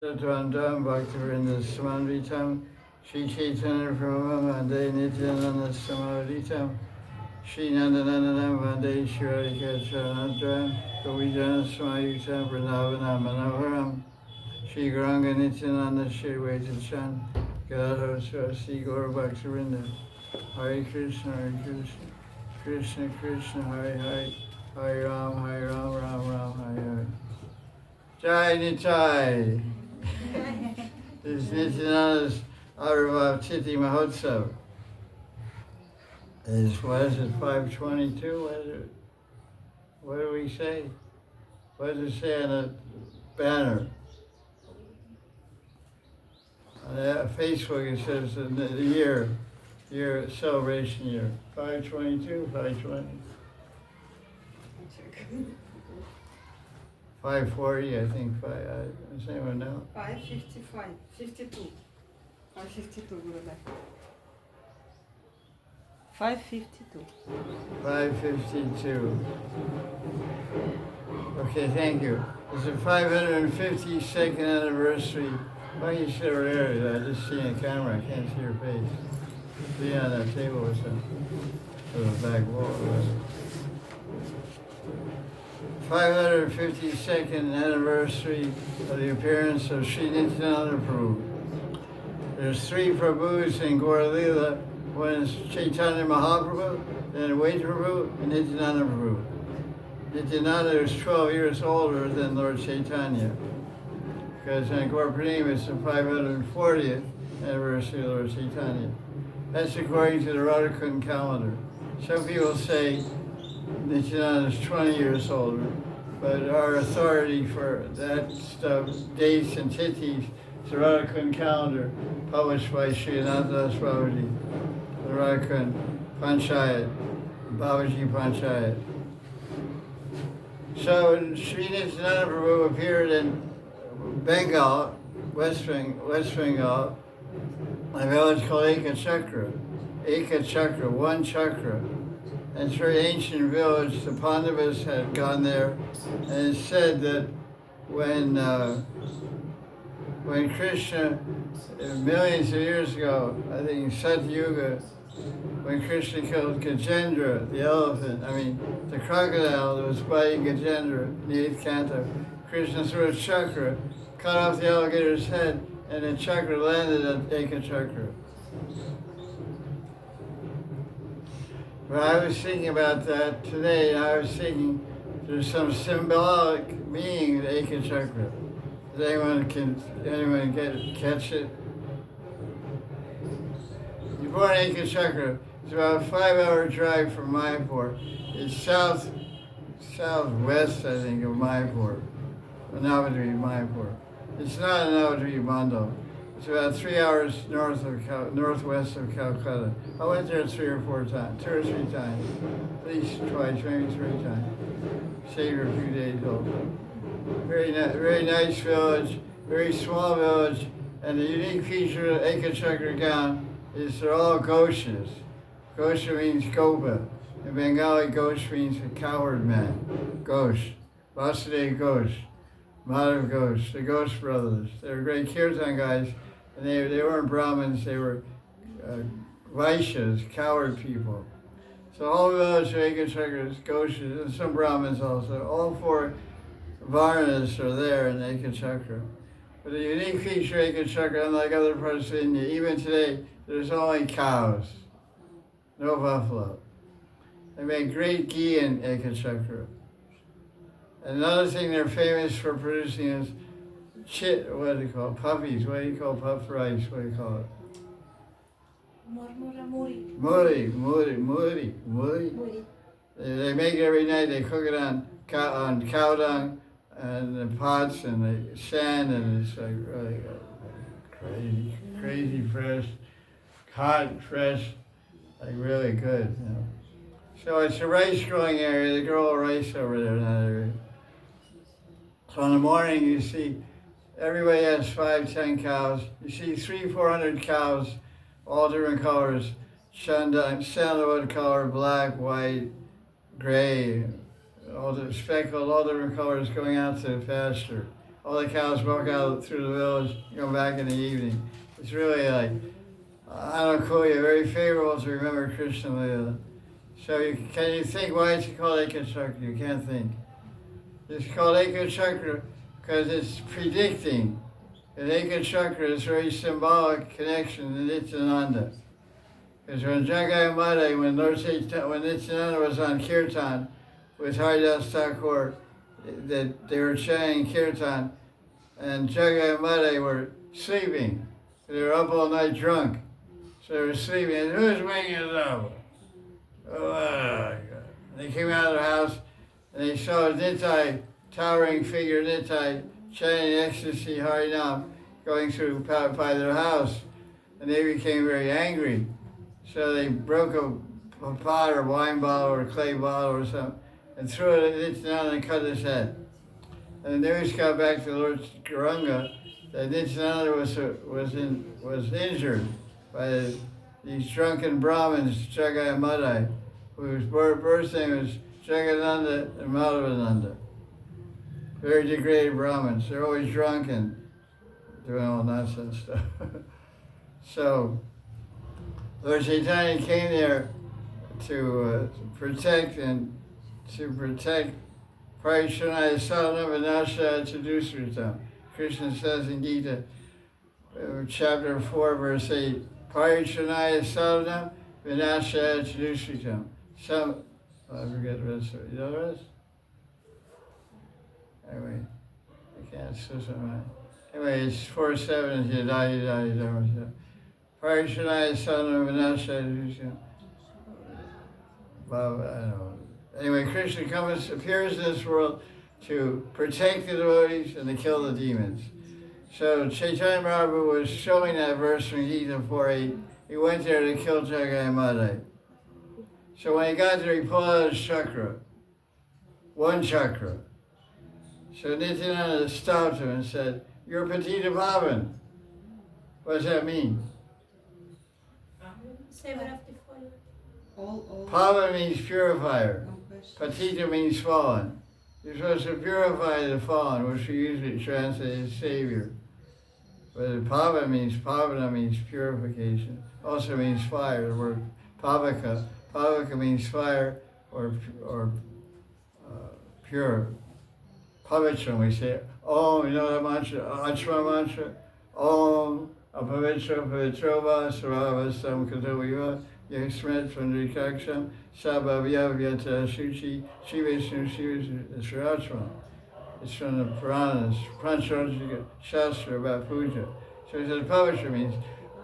Dvam Bhaktivinoda Samanitam Shri Chaitanya Prabhu Vande Nityananda Samaditam Shri Nandanandanam Vande Shirika Charanadram Govijana Samayutam Vrindavanam Manoharam Shri Gauranga Nityananda Shri Vaitachan Gadadhara Saraswati Gaura Bhaktivinoda Hare Krishna Krishna Krishna Hare Hare Hare Ram Ram Ram Hare Hare Jai Nitai. This is Nityananda's Aurava Tithi Mahotsav. What is it, 522? What do we say? What does it say on the banner? On Facebook it says the year celebration year. 522, 520. 540, I think. Does anyone know? 555, 52. 552, Gurudev. 552. 552. Okay, thank you. It's the 552nd anniversary. Why don't you sit over there? I just see a camera. I can't see your face. Be on that table or something. Or the back wall. 552nd anniversary of the appearance of Sri Nityananda Prabhu. There's three Prabhus in Gaura Lila. One is Chaitanya Mahaprabhu, then Vaita Prabhu, and Nityananda Prabhu. Nityananda is 12 years older than Lord Chaitanya, because in Gaura Purnima it's the 540th anniversary of Lord Chaitanya. That's according to the Radhakund calendar. Some people say Nityananda is 20 years older, but our authority for that stuff, dates and tithis, is the Radhakund calendar published by Sri Gopal Das Babaji, the Radhakund Panchayat, Babaji Panchayat. So Sri Nityananda Prabhu appeared in Bengal, West Bengal, a village called Eka Chakra, one chakra. And it's a very ancient village. The Pandavas had gone there, and it's said that when Krishna, millions of years ago, I think in Satyuga, when Krishna killed Gajendra, the crocodile that was biting Gajendra in the 8th canto, Krishna threw a chakra, cut off the alligator's head, and the chakra landed at Eka Chakra. But I was thinking about that today, and I was thinking there's some symbolic meaning to Eka Chakra. Does anyone catch it? You're born in Eka Chakra. It's about a 5-hour drive from Mayapur. It's southwest, I think, of Mayapur. Navadvip, Mayapur. It's not a Navadvip Mandal. It's about 3 hours northwest of Calcutta. I went there 2 or 3 times, at least twice, maybe 3 times. Stayed for a few days also. Very nice village, very small village, and the unique feature of Eka Chakra Gaon is they're all Ghoshas. Gosha means Gopa. In Bengali, Ghosh means a coward man. Ghosh. Vasudev Ghosh. Madhav Ghosh, the Ghosh brothers. They were great kirtan guys, and they weren't Brahmins, they were Vaishyas, coward people. So all the village of Eka Chakra is Ghoshas, and some Brahmins also. All 4 Varnas are there in Eka Chakra. But the unique feature of Eka Chakra, unlike other parts of India, even today, there's only cows, no buffalo. They make great ghee in Eka Chakra. And another thing they're famous for producing is puppies. What do you call puff rice? What do you call it? Muri. They make it every night. They cook it on cow dung and the pots and the sand, and it's like really crazy fresh, hot, fresh, like really good. You know. So it's a rice growing area. They grow rice over there in that area. So in the morning you see everybody has 5-10 cows. You see 300-400 cows, all different colors, sandalwood color, black, white, gray, all the speckled, all different colors going out to the pasture. all the cows walk out through the village, come back in the evening. It's really like, Anukulya, very favorable to remember Krishna Lila. So can you think why it's called Ekachakra? You can't think. It's called Ekachakra because it's predicting. And Ekachakra is a very symbolic connection to Nityananda. Because when Jagai when Nityananda was on Kirtan with Haridas Thakur, that they were chanting Kirtan, and Jagai Mata were sleeping. They were up all night drunk. So they were sleeping, and who's waking us up? Oh, they came out of the house, and they saw Nitai, towering figure Nitai, chanting ecstasy, Harinam, going through by their house. And they became very angry. So they broke a pot or wine bottle or clay bottle or something and threw it at Nityananda and cut his head. And the news got back to Lord Garanga that Nityananda was injured by these drunken Brahmins, Jagai Madai, whose birth name was Jagananda and Madhavananda. Very degraded Brahmins. They're always drunk and doing all nonsense stuff. So Lord Chaitanya came there to protect Parishranaya Sadhana Vinashaya Chadusritam. Krishna says in Gita, chapter 4, verse 8, Parishranaya Sadhana Vinashaya Chadusritam. I forget the rest of it. You know the rest? Anyway, I can't say something. Anyway, it's 4-7 is Yadaya. Parishranaya Sadhana Vinashaya Chadusritam. Well, I don't know. Anyway, Krishna appears in this world to protect the devotees and to kill the demons. So Chaitanya Mahaprabhu was showing that verse from Gita 4:8. He went there to kill Jagai Madai. So when he got there, he pulled out his chakra, one chakra. So Nityananda stopped him and said, "You're Patita Pavan." What does that mean? Pavan means purifier. Patita means fallen. You're supposed to purify the fallen, which we usually translate as Savior. But Pavana means purification. Also means fire. The word Pavaka means fire or pure. Pavitra, we say, Om, you know that mantra, Achma mantra, Om, Apavitra, Pavitrova, Saravastam, Kataviva, Yasmet, Pandrikaksham, Sabhavya, Vyata, Shuchi, Shivishnu, Shivishnu, it's Rachma. It's from the Puranas, Pancharatrika Shastra about puja. So he says Pavitra means,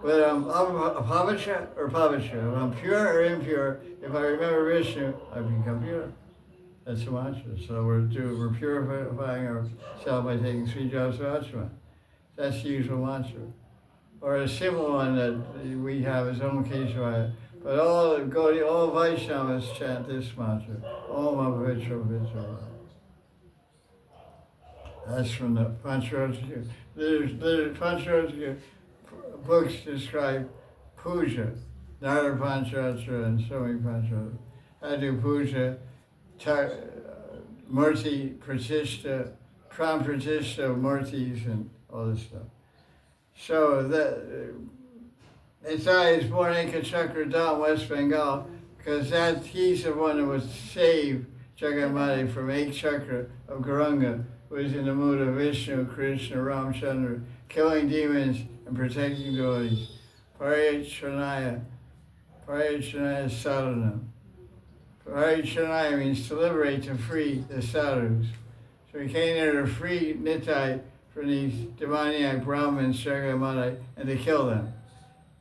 whether I'm Pavitra or Pavitra, if I'm pure or impure, if I remember Vishnu, I become pure. That's the mantra. So we're purifying ourselves by taking 3 drops of Achma. That's the usual mantra. Or a simple one that we have is Om Keshavaya. But all Vaishnavas chant this mantra. Om Avitra Vitra. That's from the Pancharatrika. The Pancharatrika books describe puja, Narada Pancharatra and so many Pancharatra. I do puja, Murti Pratishta, Pram Pratishta of Murtis and all this stuff. So Nitai is born in Ekachakra Dham, West Bengal, because he's the one that was saved Jagamati from Ekachakra of Gauranga, who is in the mood of Vishnu, Krishna, Ramchandra, killing demons and protecting devotees. Pariyachanaya sadhana. Pariyachanaya means to liberate, to free the sadhus. So he came there to free Nitai from these demoniac Brahmins, Jagamati, and to kill them.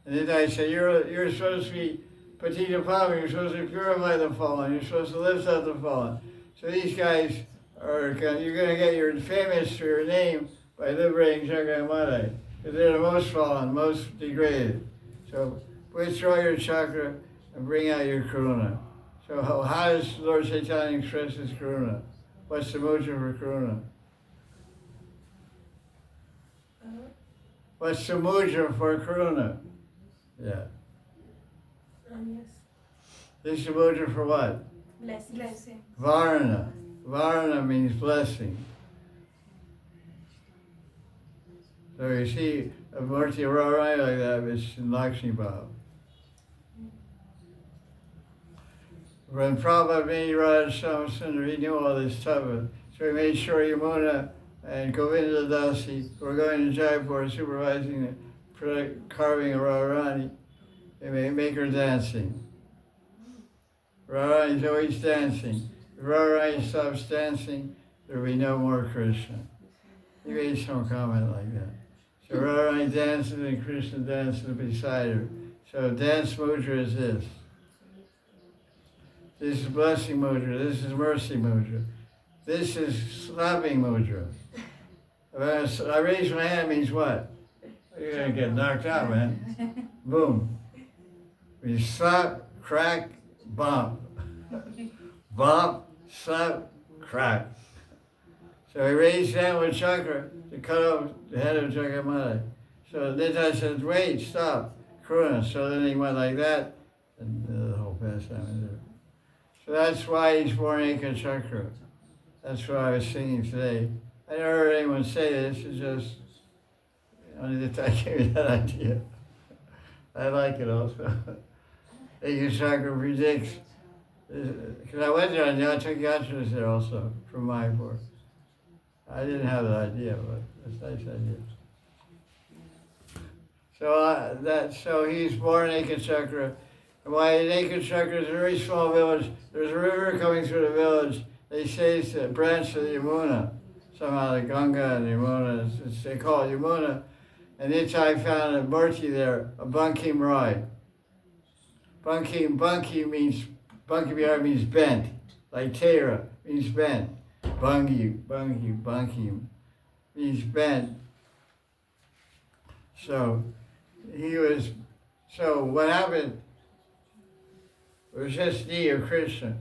And Nitai said, you're supposed to be Patita Pavan, you're supposed to purify the fallen, you're supposed to lift up the fallen. So these guys you're going to get your famous for your name by liberating Jagai, because they're the most fallen, most degraded. So withdraw your chakra and bring out your karuna. So how does Lord Chaitanya express his karuna? What's the mudra for karuna? What's the mudra for karuna? Yeah. Yes. This is the mudra for what? Blessing. Varna. Varna means blessing. So you see a Murti Radharani like that, it's in Lakshmi Bhav. When Prabhupada made Radha Sundar, he knew all this stuff. So he made sure Yamuna and Govinda Dasi were going to Jaipur supervising the carving of Radharani. They make her dancing. Radharani's always dancing. If Radharani stops dancing, there will be no more Krishna. He made some comment like that. So Radharani dances and Krishna dances beside her. So dance mudra is this. This is blessing mudra. This is mercy mudra. This is slapping mudra. If I raise my hand means what? You're going to get knocked out, man. Boom. We slap, crack, bump. Bump, slap, crack. So he raised hand with chakra to cut off the head of Jagamata. So Nitai said, wait, stop, Karuna. So then he went like that, and the whole pastime is there. So that's why he's born Eka Chakra. That's what I was singing today. I never heard anyone say this, it's just, only Nitai gave me that idea. I like it also. Eka Chakra predicts, because I went there and I took yatras there also, from Mayapur. I didn't have that idea, but it's a nice idea. So he's born in Eka Chakra. And why in Eka Chakra is a very small village. There's a river coming through the village. They say it's a branch of the Yamuna. Somehow the Ganga and the Yamuna, they call it Yamuna. And Nitai found a murti there, a Bankim Rai. Banki means bent, like Tera means bent. Banki means bent. So what happened, it was just me or Krishna.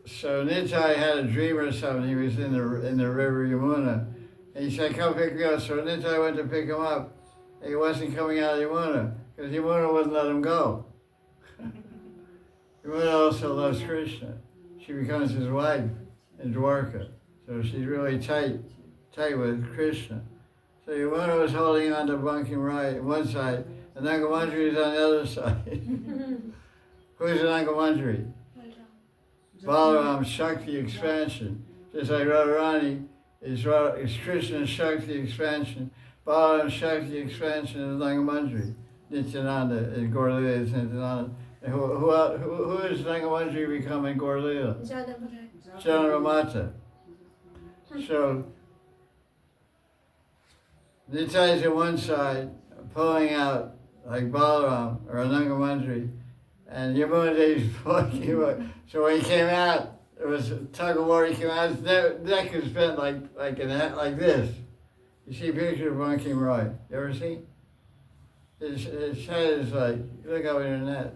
So Nitai had a dream or something, he was in the river Yamuna. And he said, come pick me up. So Nitai went to pick him up, and he wasn't coming out of Yamuna, because Yamuna wouldn't let him go. Yamuna also loves Krishna. She becomes his wife in Dwarka. So she's really tight with Krishna. So Yamuna was holding on to Bankim Rai on one side, and Nangamandri is on the other side. Who's Nangamandri? Balaram Shakti expansion. Just like Radharani is Krishna Shakti expansion. Balaram Shakti expansion is Nangamandri. Nityananda is Gaur-Lila is Nityananda. And who is Nangamandri becoming Gaur-Lila? Janamata. So Nitai is on one side, pulling out like Balaram or Nangamandri, and Yamuna is pulling him out. So when he came out, it was a tug of war. He came out, his neck is bent like this. You see pictures of Bankim Rai. You ever seen? His head is like, look over the net.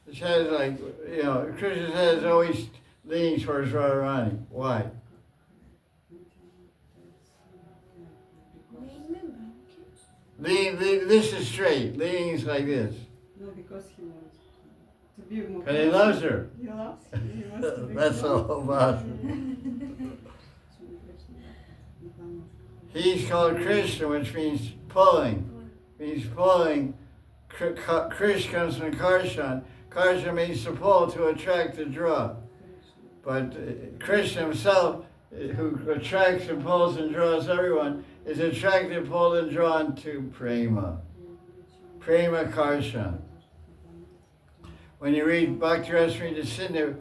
His head is like, Krishna's head is always leaning towards Radharani. Why? This is straight. Leaning is like this. No, because he wants to be more. Because he loves her. He loves her. He wants to be That's all about it. He's called Krishna, which means pulling. Means pulling. Krish comes from Karshan. Karshan means to pull, to attract, to draw. But Krishna himself, who attracts and pulls and draws everyone, is attracted, pulled, and drawn to prema. Prema Karshan. When you read Bhakti Rasamrita Sindhu,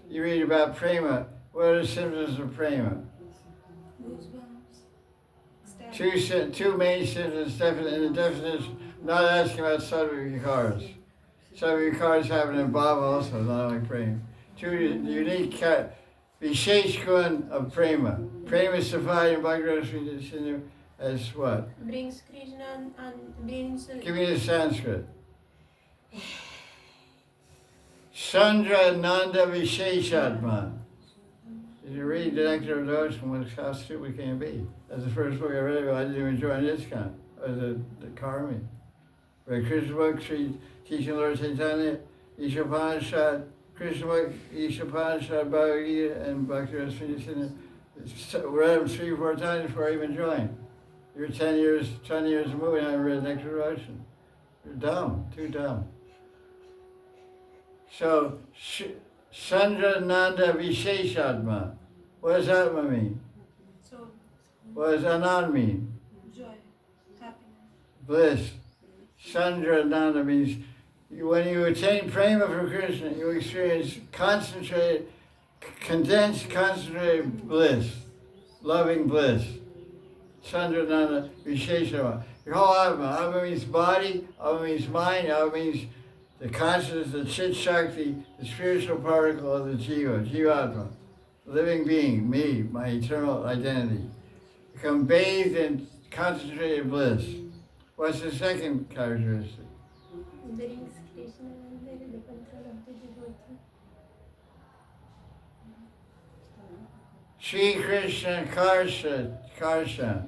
you read about prema. What are the symptoms of prema? Two main symptoms in the definition. Not asking about sattvic vikaras. Sattvic vikaras happen in bhava also, not only prema. Two unique Vishesh gun of prema. Prema is defined in Bhakti Rasamrita Sindhu as what? Brings Krishna and brings... Give me the Sanskrit. Sandra Nanda Visheshatma. Did you read the Nectar of Devotion? How stupid can it be? That's the first book I read. I didn't even join this kind. The Karmi. Read Krishna book, teaching Lord Chaitanya, Ishopanishad, Krishna book, Ishopanishad, Bhagavad Gita, and Bhakti Rasamrita Sindhu. read them 3 or 4 times before I even joined. You're 10 years moving, I haven't read Next Devotion. You're dumb, too dumb. So, Sandra Nanda Visheshatma. What does Atma mean? So, What does Anand mean? joy, happiness. Bliss. Sandra Nanda means when you attain prema from Krishna, you experience concentrated, condensed, concentrated bliss, loving bliss. Sandra Nanda Visheshatma. Your whole Atma. Atma means body, Atma means mind, Atma means the consciousness, the Chit Shakti, the spiritual particle of the Jiva, Jivatma, living being, me, my eternal identity. Become bathed in concentrated bliss. What's the second characteristic? Brings Krishna under the control of the devotee. Sri Krishna Karsha.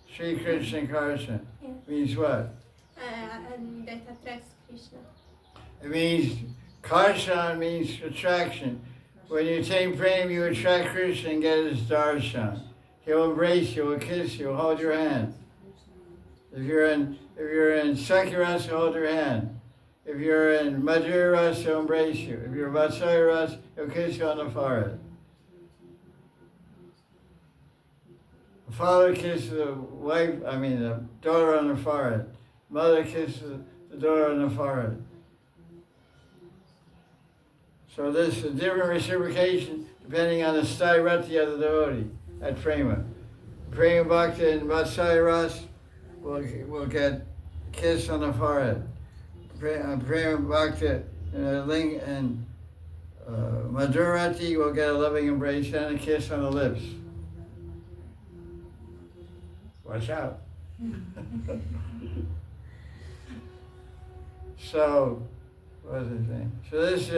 Sri Krishna Karsha Yes. means what? And that attracts Krishna. It means, Karshan means attraction. When you attain prema, you attract Krishna and get his darshan. He'll embrace you, he'll kiss you, he'll hold your hand. If you're in Sakya he'll hold your hand. If you're in Madhura Rasa, he'll embrace you. If you're Vatsalya Rasa, he'll kiss you on the forehead. The father kisses the daughter on the forehead. Mother kisses the daughter on the forehead. So this is a different reciprocation depending on the sthai-rati of the devotee at prema. Prema bhakti and Vatsalya Rasa will get kiss on the forehead. Prema bhakti and Madhurati will get a loving embrace and a kiss on the lips. Watch out. So, what was I saying? So this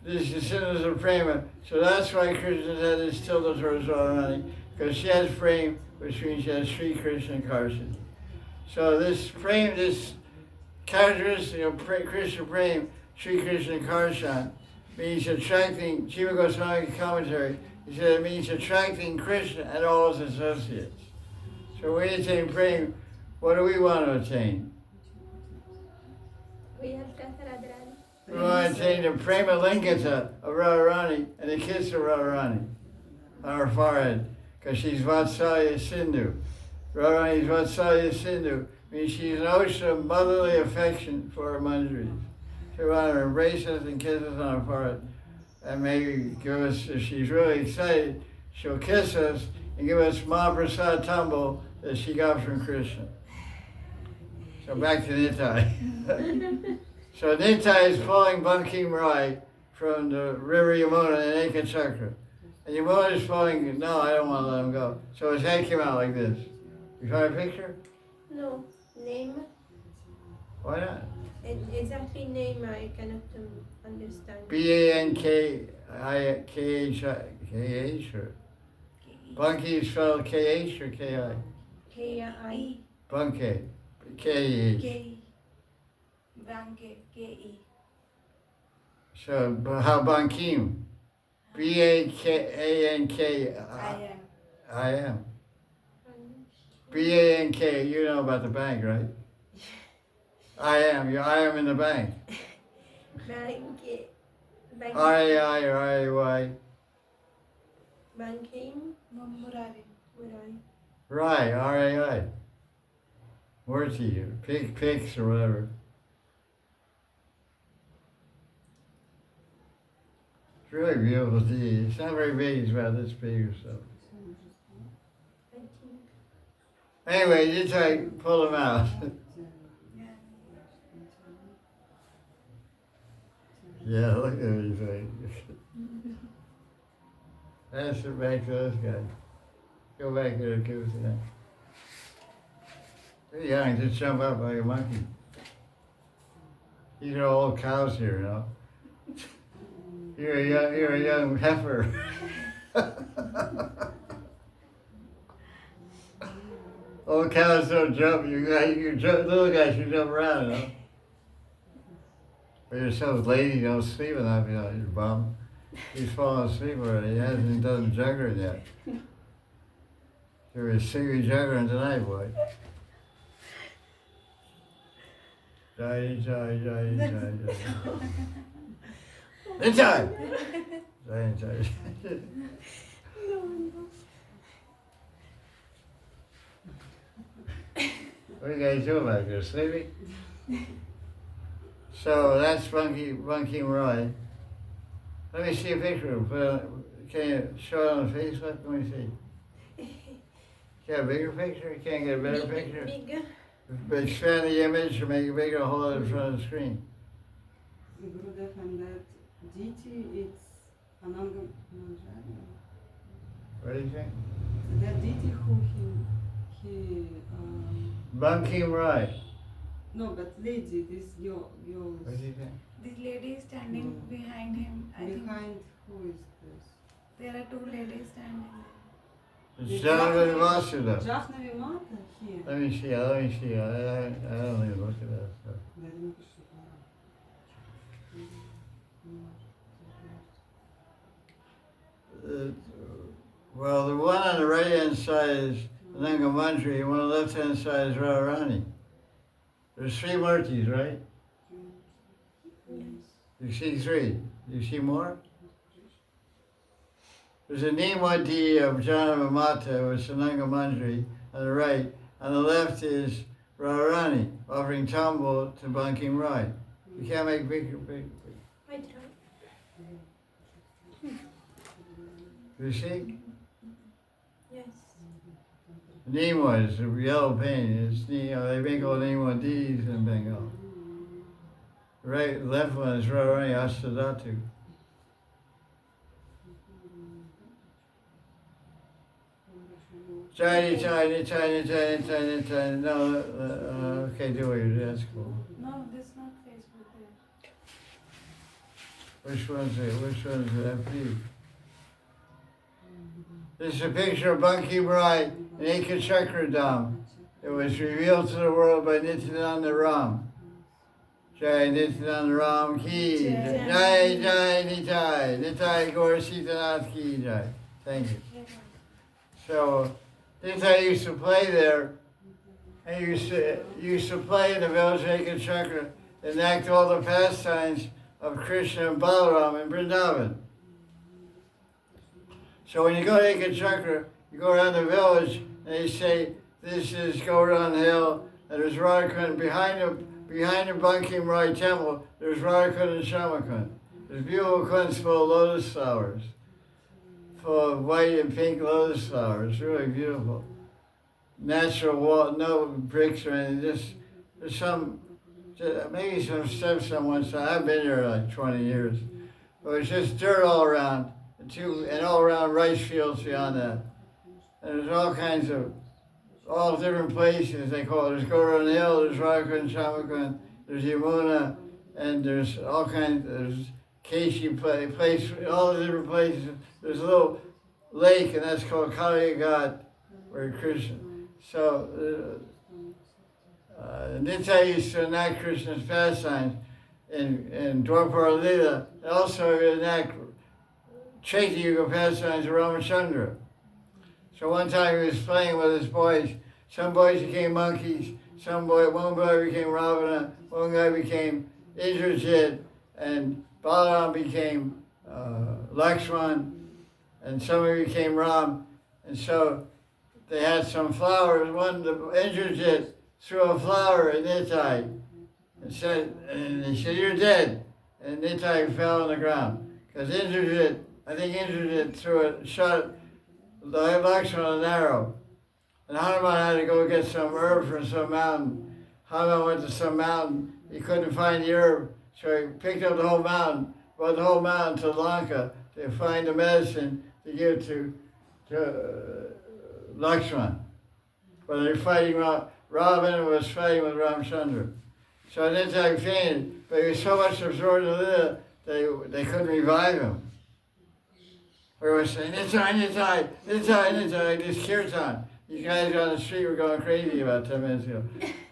is the symbols of prema. So that's why Krishna's head is tilted towards Radharani, because she has prema, which means she has Sri Krishna Karsha. So this prema, this characteristic of Krishna prema, Sri Krishna Karsha, means attracting, Jiva Goswami commentary, he said it means attracting Krishna and all his associates. So when we attain prema, what do we want to attain? We have Radharani. We want to attain the prema lingata of Radharani and the kiss of Radharani on her forehead, because she's Vatsalya Sindhu. Radharani's Vatsalya Sindhu means she's an ocean of motherly affection for her manjaris. She wants to embrace us and kiss us on her forehead, and maybe give us, if she's really excited, she'll kiss us and give us Mahaprasad Tumble that she got from Krishna. So back to Nitai. So Nitai is pulling Bankim Rai from the river Yamuna in Eka Chakra. And Yamuna is pulling, no, I don't want to let him go. So his head came out like this. You find a picture? No, name. Why not? Exactly name I cannot understand. Bankhi or? Banki is spelled KH or KI? K-I. Banke. KH. K. Banke. K-E. So how Bankim? B-A-K-A-N-K. I am. B-A-N-K, you know about the bank, right? I am in the bank. Banke. R-A-I or R-A-Y. Bankim. Murari. Right, R-A-I. Murti, or Pix or whatever. It's really beautiful to see. It's not very big, it's about this big or so. Anyway, you try to pull them out. Yeah, look at his face. Pass it back to this guy. Go back to the goose now. They're young, just jump up like a monkey. These are old cows here, you know. You're a young heifer. Old cows don't jump. You jump, little guys should jump around, you know. But you're so lazy, you don't sleep enough, you know, you're bum. He's fallen asleep already. He hasn't done juggling yet. There was singing juggling tonight, boy. Jai, jai, jai, jai, jai. It's time! Jai, jai. What are you guys doing back there? Sleeping? So that's Bunking Roy. Let me see a picture of him. Can you show it on Facebook? Let me see. Get a bigger picture? You can't get a better picture? Bigger. Expand the image or make it bigger and hold it in front of the screen. Gurudev, and that deity, it's Ananga Manjari. What do you think? That deity who he Bunking Roy. no, but lady, this girl What do you think? This lady is standing behind him. I think behind, who is this? there are two ladies standing there. It's Jonathan Vasudha. Jahnavi Mata here. Let me see. I don't even look at that stuff. Well, the one on the right hand side is Ananga Manjari, and one on the left hand side is Radharani. There's three murtis, right? You see three. You see more? There's a Nimwati of Janama Mata with Sananga Manjari on the right. On the left is Radharani offering tumble to Bunking Roy. You can't make big. I try. You see? Yes. Nimwa is a yellow paint. It's they make all Nimwadis in Bengal. Right, left one is Radharani Astadhatu. Chai. No, okay, do it. That's cool. No, this is not Facebook there. Which one's it? Which one's it? FB? This is a picture of Bunking Roy in Ekachakra Dham. It was revealed to the world by Nityananda Ram. Jai Nityananda Ram ki jai. Jai Nitai. Nitai Gaur Sitanath ki jai. Thank you. So, Nitai used to play there. And used to play in the village of Ekachakra and enact all the pastimes of Krishna and Balaram in Vrindavan. So when you go to Ekachakra, you go around the village and they say, this is Govardhan Hill, and there's Radhakund. Behind the Bunking Roy temple, there's Radhakund and Shamakund. There's beautiful kunds full of lotus flowers, full of white and pink lotus flowers, really beautiful. Natural wall, no bricks or anything, maybe some steps on one side. I've been here like 20 years. But it's just dirt all around, and all around rice fields beyond that. And there's all kinds of, all different places they call it. There's Govardhan Hill, there's Radhakund, Shamakund, there's Yamuna, and there's all kinds, there's Keshi place, all the different places. There's a little lake, and that's called Kaliyagat, where Krishna. So, Nitai used to enact Krishna's pastimes in Dwapara Lila, and also enact Chaitya Yuga pastimes of Ramachandra. So one time he was playing with his boys. Some boys became monkeys, one boy became Ravana, one guy became Indrajit, and Balaram became Lakshman, and somebody became Ram. And so they had some flowers. The Indrajit threw a flower at Nitai and he said, you're dead. And Nitai fell on the ground. Because Indrajit shot Lakshman an arrow. And Hanuman had to go get some herb from some mountain. Hanuman went to some mountain. He couldn't find the herb, so he picked up the whole mountain, brought the whole mountain to Lanka to find the medicine to give to Lakshman. But they're fighting, Ravana was fighting with Ramchandra. So Nitai fainted, but he was so much absorbed in Lila, they couldn't revive him. We were saying, Nitai, this kirtan. These guys on the street were going crazy about 10 minutes ago.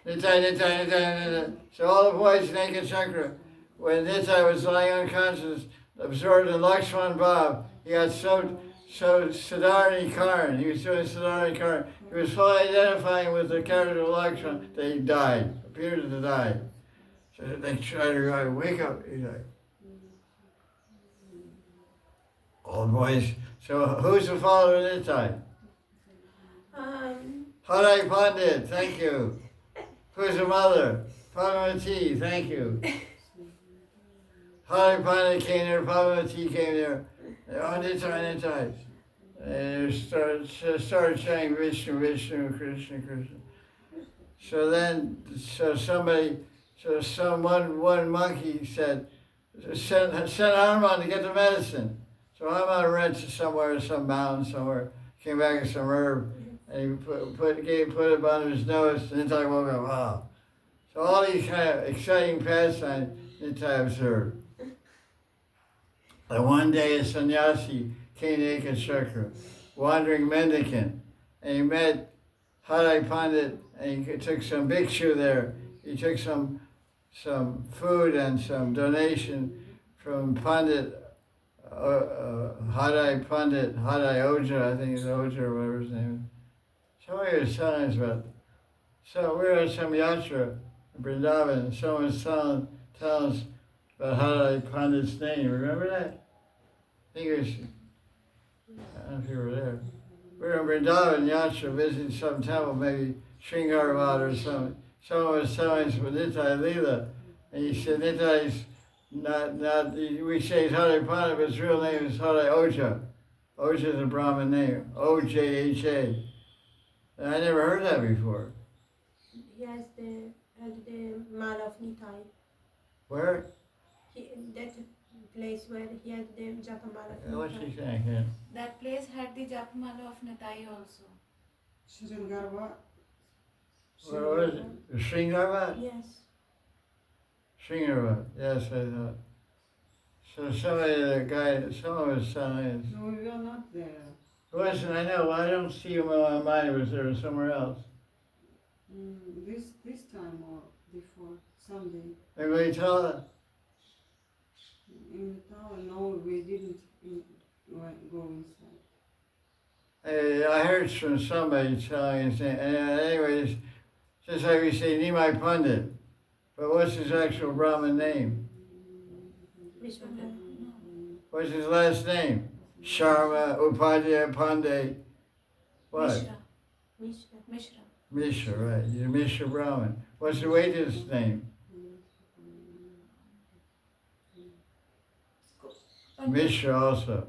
Nitai. So all the boys in Ekachakra, when Nitai was lying unconscious, absorbed in Lakshman Bhav. He got so Siddharni Karn. He was doing Siddharni Karn. He was fully identifying with the character of Lakshman that he died, appeared to die. So they tried to wake up. He's like, old boys. So who's the father of this time? Harai Pandit, thank you. Who's the mother? Padmavati, thank you. Harai Pandit came there, Padmavati came there. On this side. And they started saying Vishnu, Vishnu, Krishna, Krishna. One monkey said, send Hanuman to get the medicine. So Hanuman ran to somewhere, some mountain somewhere, came back with some herb, and he put it under his nose, and Nitai woke up, wow. So all these kind of exciting pastimes Nitai observed. And one day a sannyasi came to Ekachakra, wandering mendicant, and he met Harai Pandit, and he took some bhikshu there. He took some food and some donation from Pandit, Harai Pandit, Harai Oja, I think it's Oja or whatever his name is. Somebody was telling us about, so we were at some yatra in Vrindavan, and someone was telling us about Harai Pandit's name. Remember that? I think it was, I don't know if you were there. We were in Vrindavan yatra visiting some temple, maybe Sringarvad or something. Someone was telling us about Nitai Leela, and he said Nitai's not we say it's Harai Pandit, but his real name is Harai Oja. Oja is a Brahmin name, O-J-H-A. And I never heard that before. He has the Mala of Nitai. Where? That place where he had the Japamala of What's Nitai. she saying here? That place had the Japamala of Nitai also. Sringarva. What is it? Sringarvat? Yes. Sringarvat, yes, I thought. So someone was telling us. No, we were not there. It wasn't, I know, I don't see him in my mind, it was there somewhere else. This time or before, someday. Everybody tell her? In the tower, no, we didn't go inside. I heard from somebody telling us, anyways, just like we say Nimai Pandit, but what's his actual Brahmin name? Vishwanath. What's his last name? Sharma, Upadhyaya, Pandey. What? Mishra. Mishra. Mishra, right. He's a Mishra Brahmin. What's the Veda's name? Mishra also.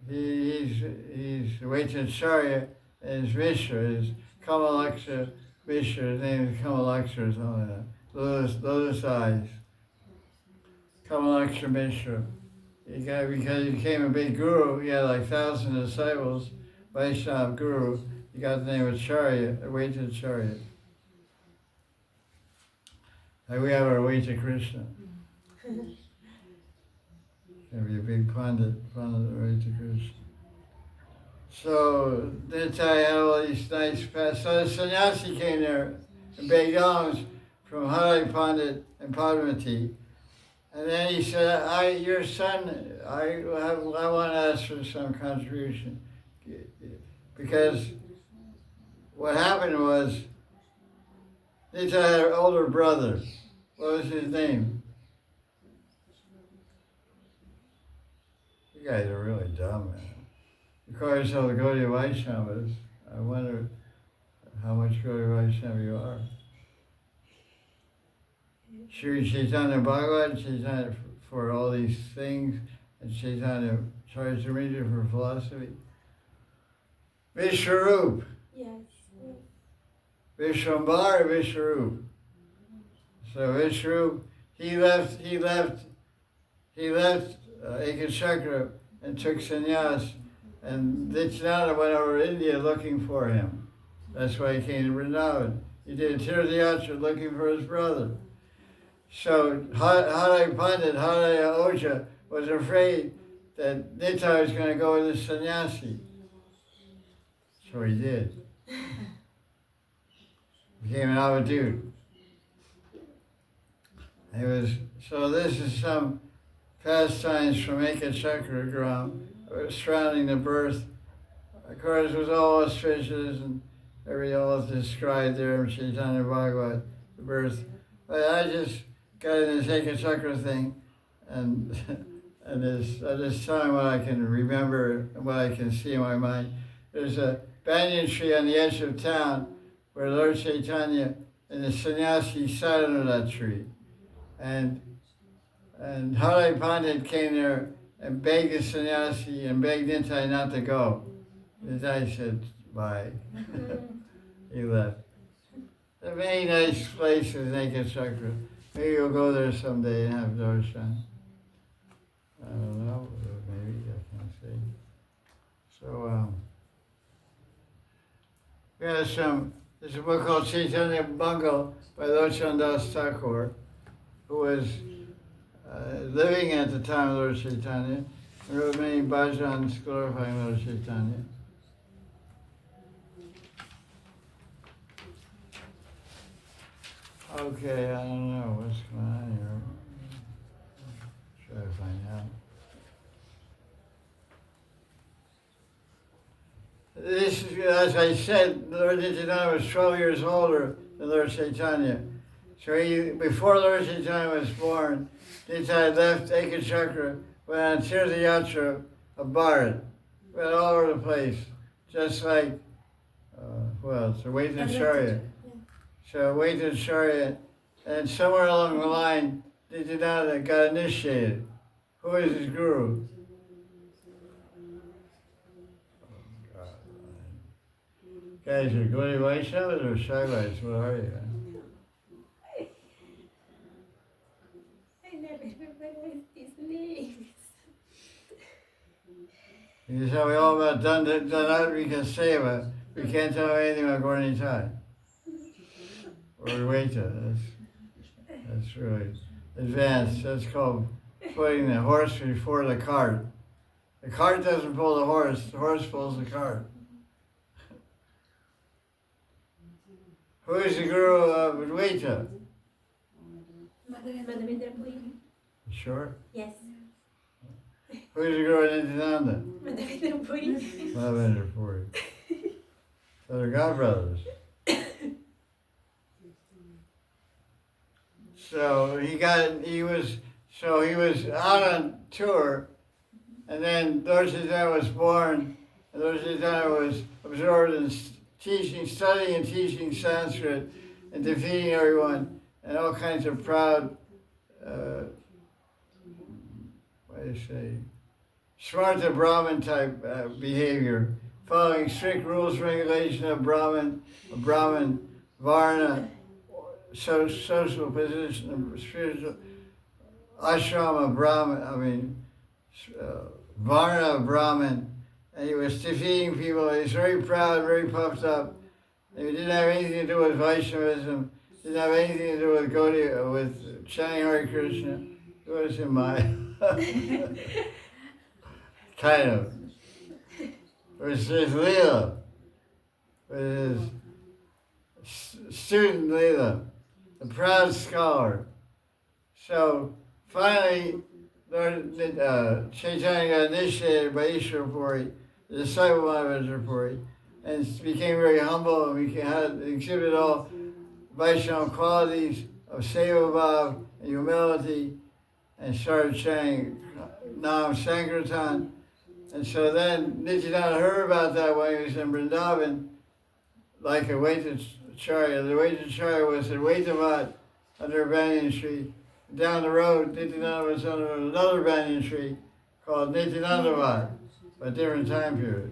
He's Vaitacharya, and his Mishra is Kamalaksha Mishra. His name is Kamalaksha or something like that. Lotus eyes. Kamalaksha Mishra. Because he became a big guru, he had like 1,000 disciples, Vaishnava guru. He got the name of Charya, Vaitacharya. Like we have our Vaita Krishna. Gonna be a big Pandit Vaita Krishna. So Nitai had all these nice paths. So the sannyasi came there and begged alms from Harai Pandit and Padmavati. And then he said, your son, I want to ask for some contribution. Because what happened was, Nitai had an older brother. What was his name? You guys are really dumb, man. You call yourself a Gaudiya Vaishnavas. I wonder how much Gaudiya Vaishnava you are. Sri Chaitanya Bhagavat, Chaitanya for all these things, and Chaitanya Charitamrita for philosophy. Vishwarup. Yes. Vishwambar, Vishwarup. So Vishwarup, he left Ekachakra and took sannyas, and Nityananda went over to India looking for him. That's why he came to Vrindavan. He did a Tirthayatra looking for his brother. So Harai Pandit, Harai Oja, was afraid that Nitai was going to go with the sannyasi. So he did. Became an avadut. It was, so this is some pastimes from Ekachakra Gram surrounding the birth. Of course, it was all auspicious and all described there in Chaitanya Bhagavat, the birth. But I just got in this Ekachakra thing and and I just telling what I can remember and what I can see in my mind. There's a banyan tree on the edge of town where Lord Chaitanya and the sannyasi sat under that tree. And Hare Pandit came there and begged the sannyasi and begged Nitai not to go. Nitai said, bye. He left. There are many nice places in Ekachakra. Maybe you'll go there someday and have darshan. I don't know, maybe, I can't say. So, there's a book called Chaitanya Bungal by Lochan Das Thakur, who was living at the time of Lord Chaitanya, and wrote many bhajans glorifying Lord Chaitanya. Okay, I don't know what's going on here. Try to find out. This is, as I said, Lord Nityananda was 12 years older than Lord Chaitanya. So before Lord Chaitanya was born, Nitai left Ekachakra, went on Tirthayatra of Bharat, went all over the place, just like, so Vaitacharya. So Vaitacharya, and somewhere along the line, Nityananda got initiated. Who is his guru? Guys, are Gaudiya Vaishnavas or Shaivas? What are you? I never remember his name. You tell me all about Dhanadrika Seva. We can't tell anything about Gornitai. Or Vaita. That's really advanced. That's called putting the horse before the cart. The cart doesn't pull the horse pulls the cart. Who is the guru of Advaita? Madhavendra Puri. Sure. Yes. Who is the guru of Nityananda? Madhavendra Puri. Lavender Puri. So they're godbrothers. So he was out on tour, and then Lord Chaitanya was born, and Lord Chaitanya was absorbed in studying and teaching Sanskrit, and defeating everyone, and all kinds of proud, Smarta Brahmin type behavior, following strict rules and regulation of Brahmin, Varna, social position, spiritual, ashrama Brahmin, Varna Brahmin, and he was defeating people. He was very proud, very puffed up. And he didn't have anything to do with Vaishnavism, didn't have anything to do with Gaudiya, with chanting Hare Krishna. It was in my kind of. It was his Leela, with his student Leela, a proud scholar. So finally, Lord Chaitanya got initiated by Ishwara Puri, the disciple of Mahavendra Puri, and became very humble, and had exhibited all Vaishnava qualities of seva bhav and humility, and started chanting Nam Sankirtan. And so then Nityananda heard about that when he was in Vrindavan, like a Vaitacharya. The Vaitacharya was at Vaitavat under a banyan tree. Down the road, Nityananda was under another banyan tree called Nityanandavat, a different time period.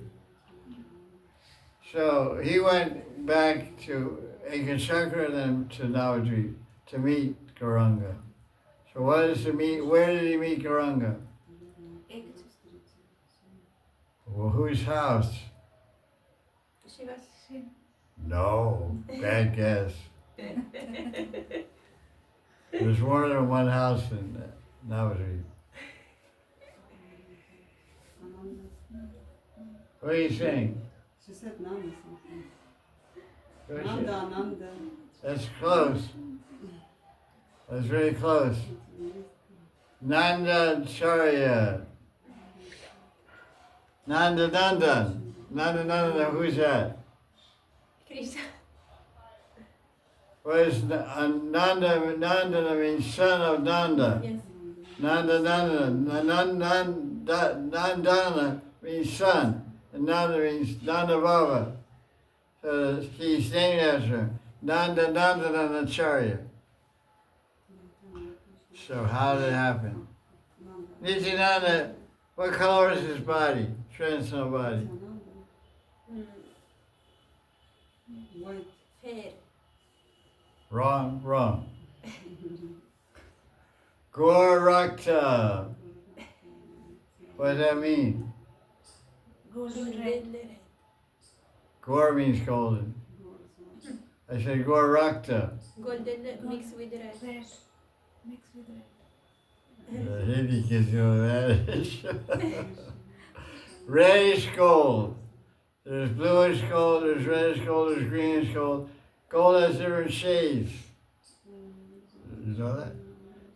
So he went back to Ekachakra and then to Navadvip to meet Gauranga. So where did he meet Gauranga? Well, whose house? No, bad guess. There's more than one house in Navadvip. What are you saying? She said Nanda something. What is it? Nanda. That's close. That's very close. Nanda Charya. Nanda Nandan. Nanda Nandan, who's that? Krishna. What is Nanda? Nanda means son of Nanda. Yes. Nanda Nanda. Nandana means son. And Nanda means Nanda Baba. So he's named after him. Nanda Nandanacharya. So how did it happen? Nityananda, what color is his body? Transcendental body. White. Fair. Wrong, wrong. Gorakta. What does that mean? Golden red. Gor means golden. I said Gorakta. Golden mixed with red. Red. Mixed with red. The Hindi kids know that. Reddish gold. There's bluish gold, there's reddish gold, there's greenish gold. Gold has different shades. You know that?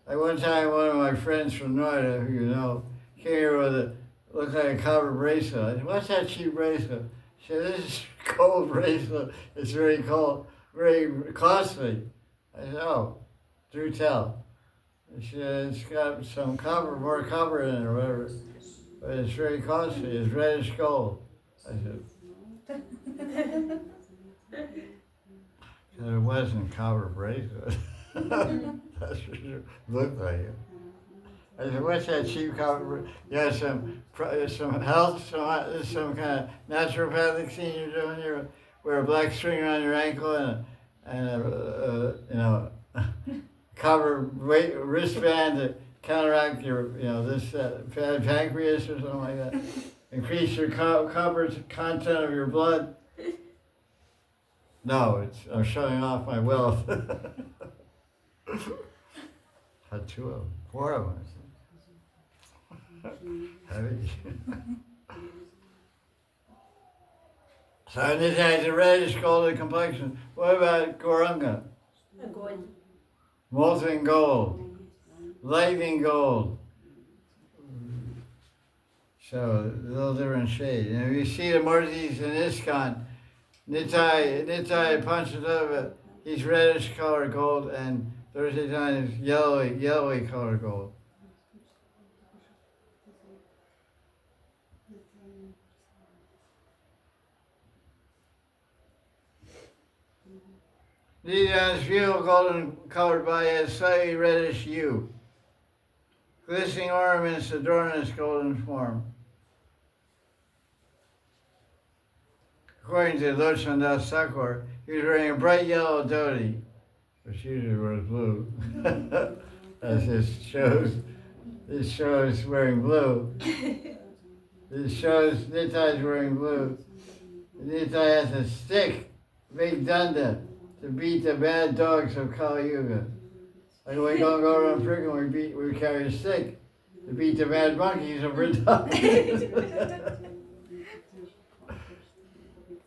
Like one time, one of my friends from Noida, who you know, came here with a, looked like a copper bracelet. I said, what's that cheap bracelet? She said, this is a gold bracelet. It's very costly. I said, oh, do tell. She said, it's got some copper, more copper in it or whatever, but it's very costly. It's reddish gold. I said, it wasn't copper bracelet. That's what it looked like it. I said, what's that cheap copper? Yeah, some health, some kind of naturopathic thing you're doing here. Wear a black string around your ankle and copper wristband to counteract your, this bad pancreas or something like that. Increase your copper content of your blood. No, I'm showing off my wealth. Had 2 of them, 4 of them. Heavy. So this has a reddish golden complexion. What about Gauranga? Gold. Molten gold, lightning gold. So a little different shade. And if you see the Murtis in ISKCON, Nitai Panchadeva, he's reddish colored gold, and Thursday time is yellowy colored gold. Nityananda's beautiful golden colored body has slightly reddish hue. Glistening ornaments adorn its golden form. According to Lochan Das Thakur, he was wearing a bright yellow dhoti, which usually wears blue. As this shows wearing blue. This shows Nitai's wearing blue. Nitai has a stick, big danda, to beat the bad dogs of Kali Yuga. Like we don't go around freaking, we carry a stick to beat the bad monkeys of Vrindavan.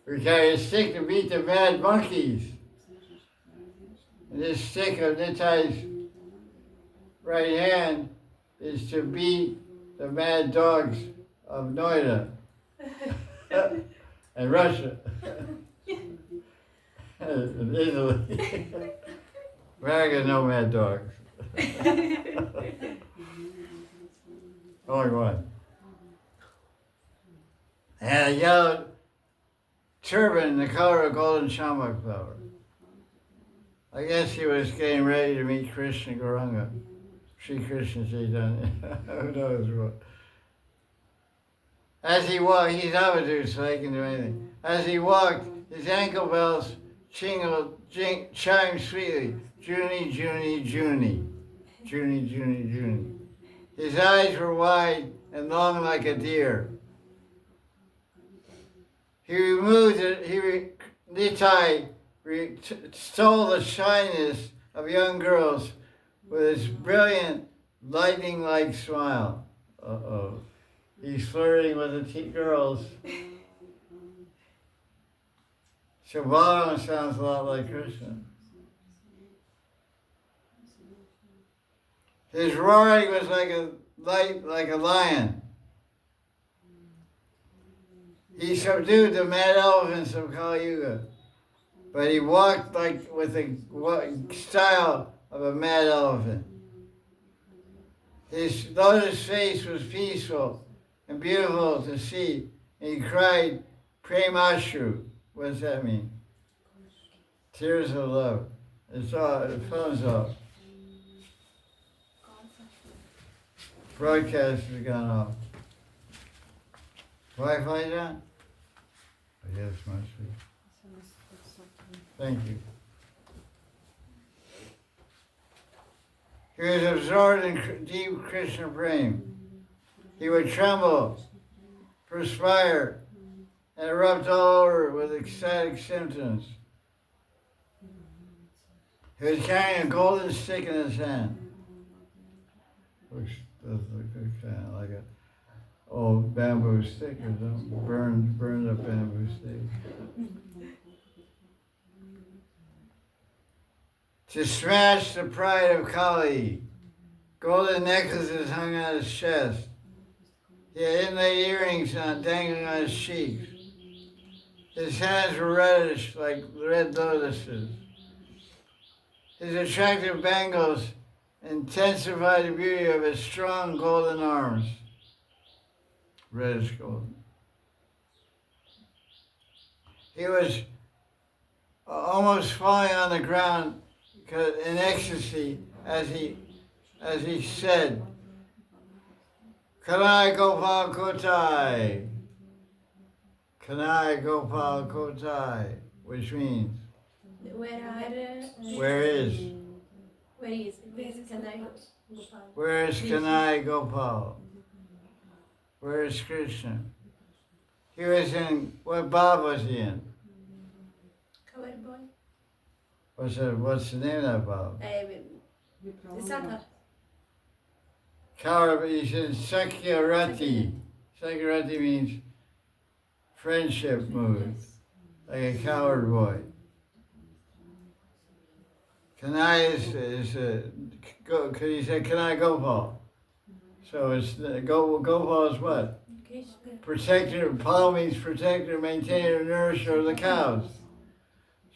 We carry a stick to beat the bad monkeys. And this stick of Nitai's right hand is to beat the mad dogs of Noida and Russia. And Italy. America, no mad dogs. Only one. And a yellow turban the color of golden shambhak flower. I guess he was getting ready to meet Krishna Gauranga. Sri Krishna Chaitanya. Who knows what. As he walked, he's Avadhu, so he can do anything. As he walked, his ankle bells chimed sweetly. Junie, Junie, Junie. Junie, Junie, Junie. His eyes were wide and long like a deer. Nitai stole the shyness of young girls with his brilliant, lightning-like smile. Uh-oh. He's flirting with the girls. So Balaram sounds a lot like Krishna. His roaring was like a lion. He subdued the mad elephants of Kali Yuga, but he walked like with the style of a mad elephant. His lotus face was peaceful and beautiful to see, and he cried, Premashru. What does that mean? Tears of love. It's all, the phone's off. Broadcast has gone off. Wi-Fi down? I guess must be. Thank you. He was absorbed in deep Krishna prema. He would tremble, perspire, and erupt all over with ecstatic symptoms. He was carrying a golden stick in his hand, which does look kind of like an old bamboo stick or something, burned up bamboo stick. To smash the pride of Kali, golden necklaces hung on his chest. He had inlaid earrings dangling on his cheeks. His hands were reddish like red lotuses. His attractive bangles intensified the beauty of his strong golden arms. Reddish golden. He was almost falling on the ground in ecstasy as he said, Kanai Gopal Kotai. Kanai Gopal Kotai, which means where is Kanai Gopal? Where is Kanai Gopal? Where is Krishna? He was in, what Bob was he in? Cover boy. What's the name of that Bob? Saka. Coward, he's in Sakyarati. Sakyarati means friendship mood, like a coward boy. Kanai because he said Kanai Gopal. So it's Gopal is what? Protector. Pal means protector, maintainer, nourisher of the cows.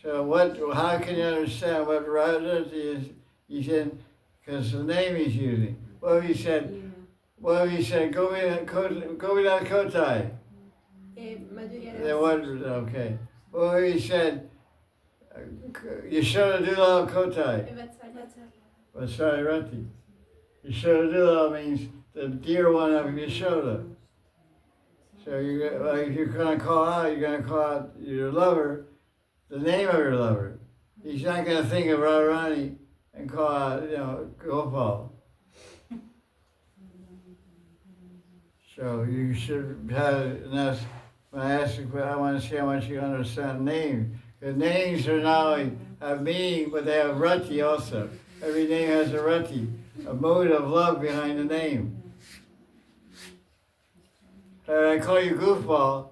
So how can you understand what Radharati is? He said, because the name he's using. What he said, Govina Kotai. Then what, okay. Well, he said, Yashoda Dulal Kotai. Vatsarati. Yashoda Dulal means the dear one of Yashoda. So if you're going to call out your lover, the name of your lover. He's not going to think of Radharani and call out, Gopal. So you should have, and that's when I ask you, I want to see how much you understand names. Because names are not only have meaning, but they have rati also. Every name has a rati, a mode of love behind the name. So I call you goofball,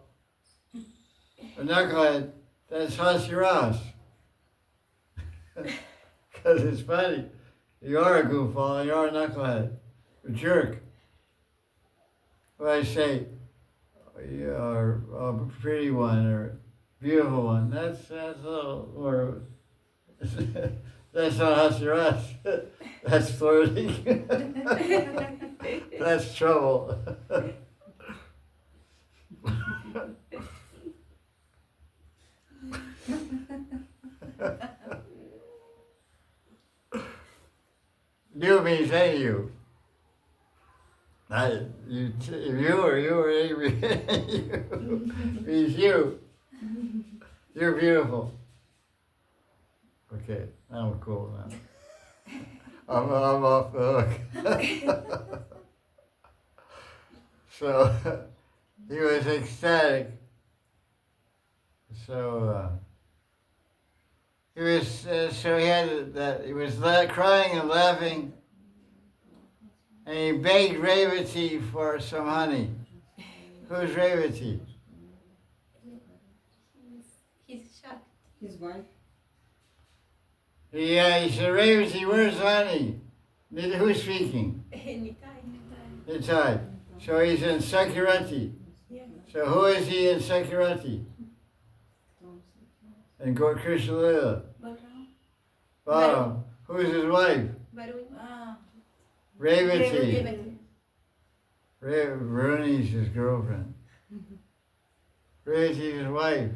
or knucklehead, that's Hasiras. Because it's funny. You are a goofball and you are a knucklehead, a jerk. When I say, you are a pretty one or beautiful one, that's a little more, that's not Hasiras. That's flirting. That's trouble. You means hey you. If you or you means you. You're beautiful. Okay, I'm cool now. I'm off the hook. So he was ecstatic. So he had that. He was crying and laughing, and he begged Revati for some honey. Who's Revati? He's shocked. His wife? Yeah, he said, Revati, where's honey? Who's speaking? Nitai. Nitai. So he's in Sakirati. Yeah. So who is he in Sakirati? And Krishna Lila. Balram. Balaram. Who's his wife? Varun. Ah. Revati. Varuni's his girlfriend. Revati's his wife.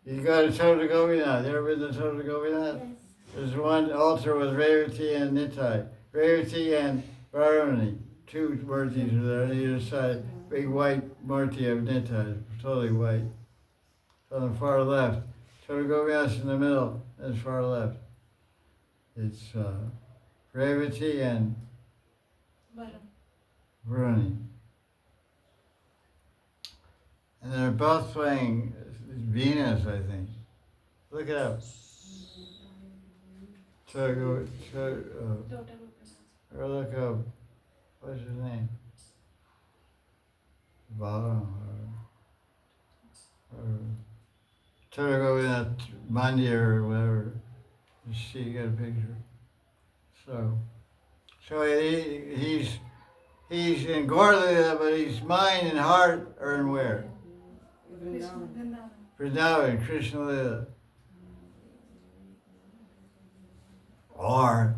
You go to Tota Govinath. You ever been to Tota Govinath? Yes. There's one altar with Revati and Nitai. Revati and Varuni. Two murtis are there on either side. Big white murti of Nitai, totally white. On the far left. Tota Govinath's in the middle, that's far left. It's Revati and Balram. Varuni. And they're both playing Venus, I think. Look it up. Daughter Or look up, what's his name? Balaram or Tota Govinath Mandir or whatever. You see, you got a picture. So he's in Gorlila, but his mind and heart are in where? Vrindavan. Vrindavan, Krishna Lila. Or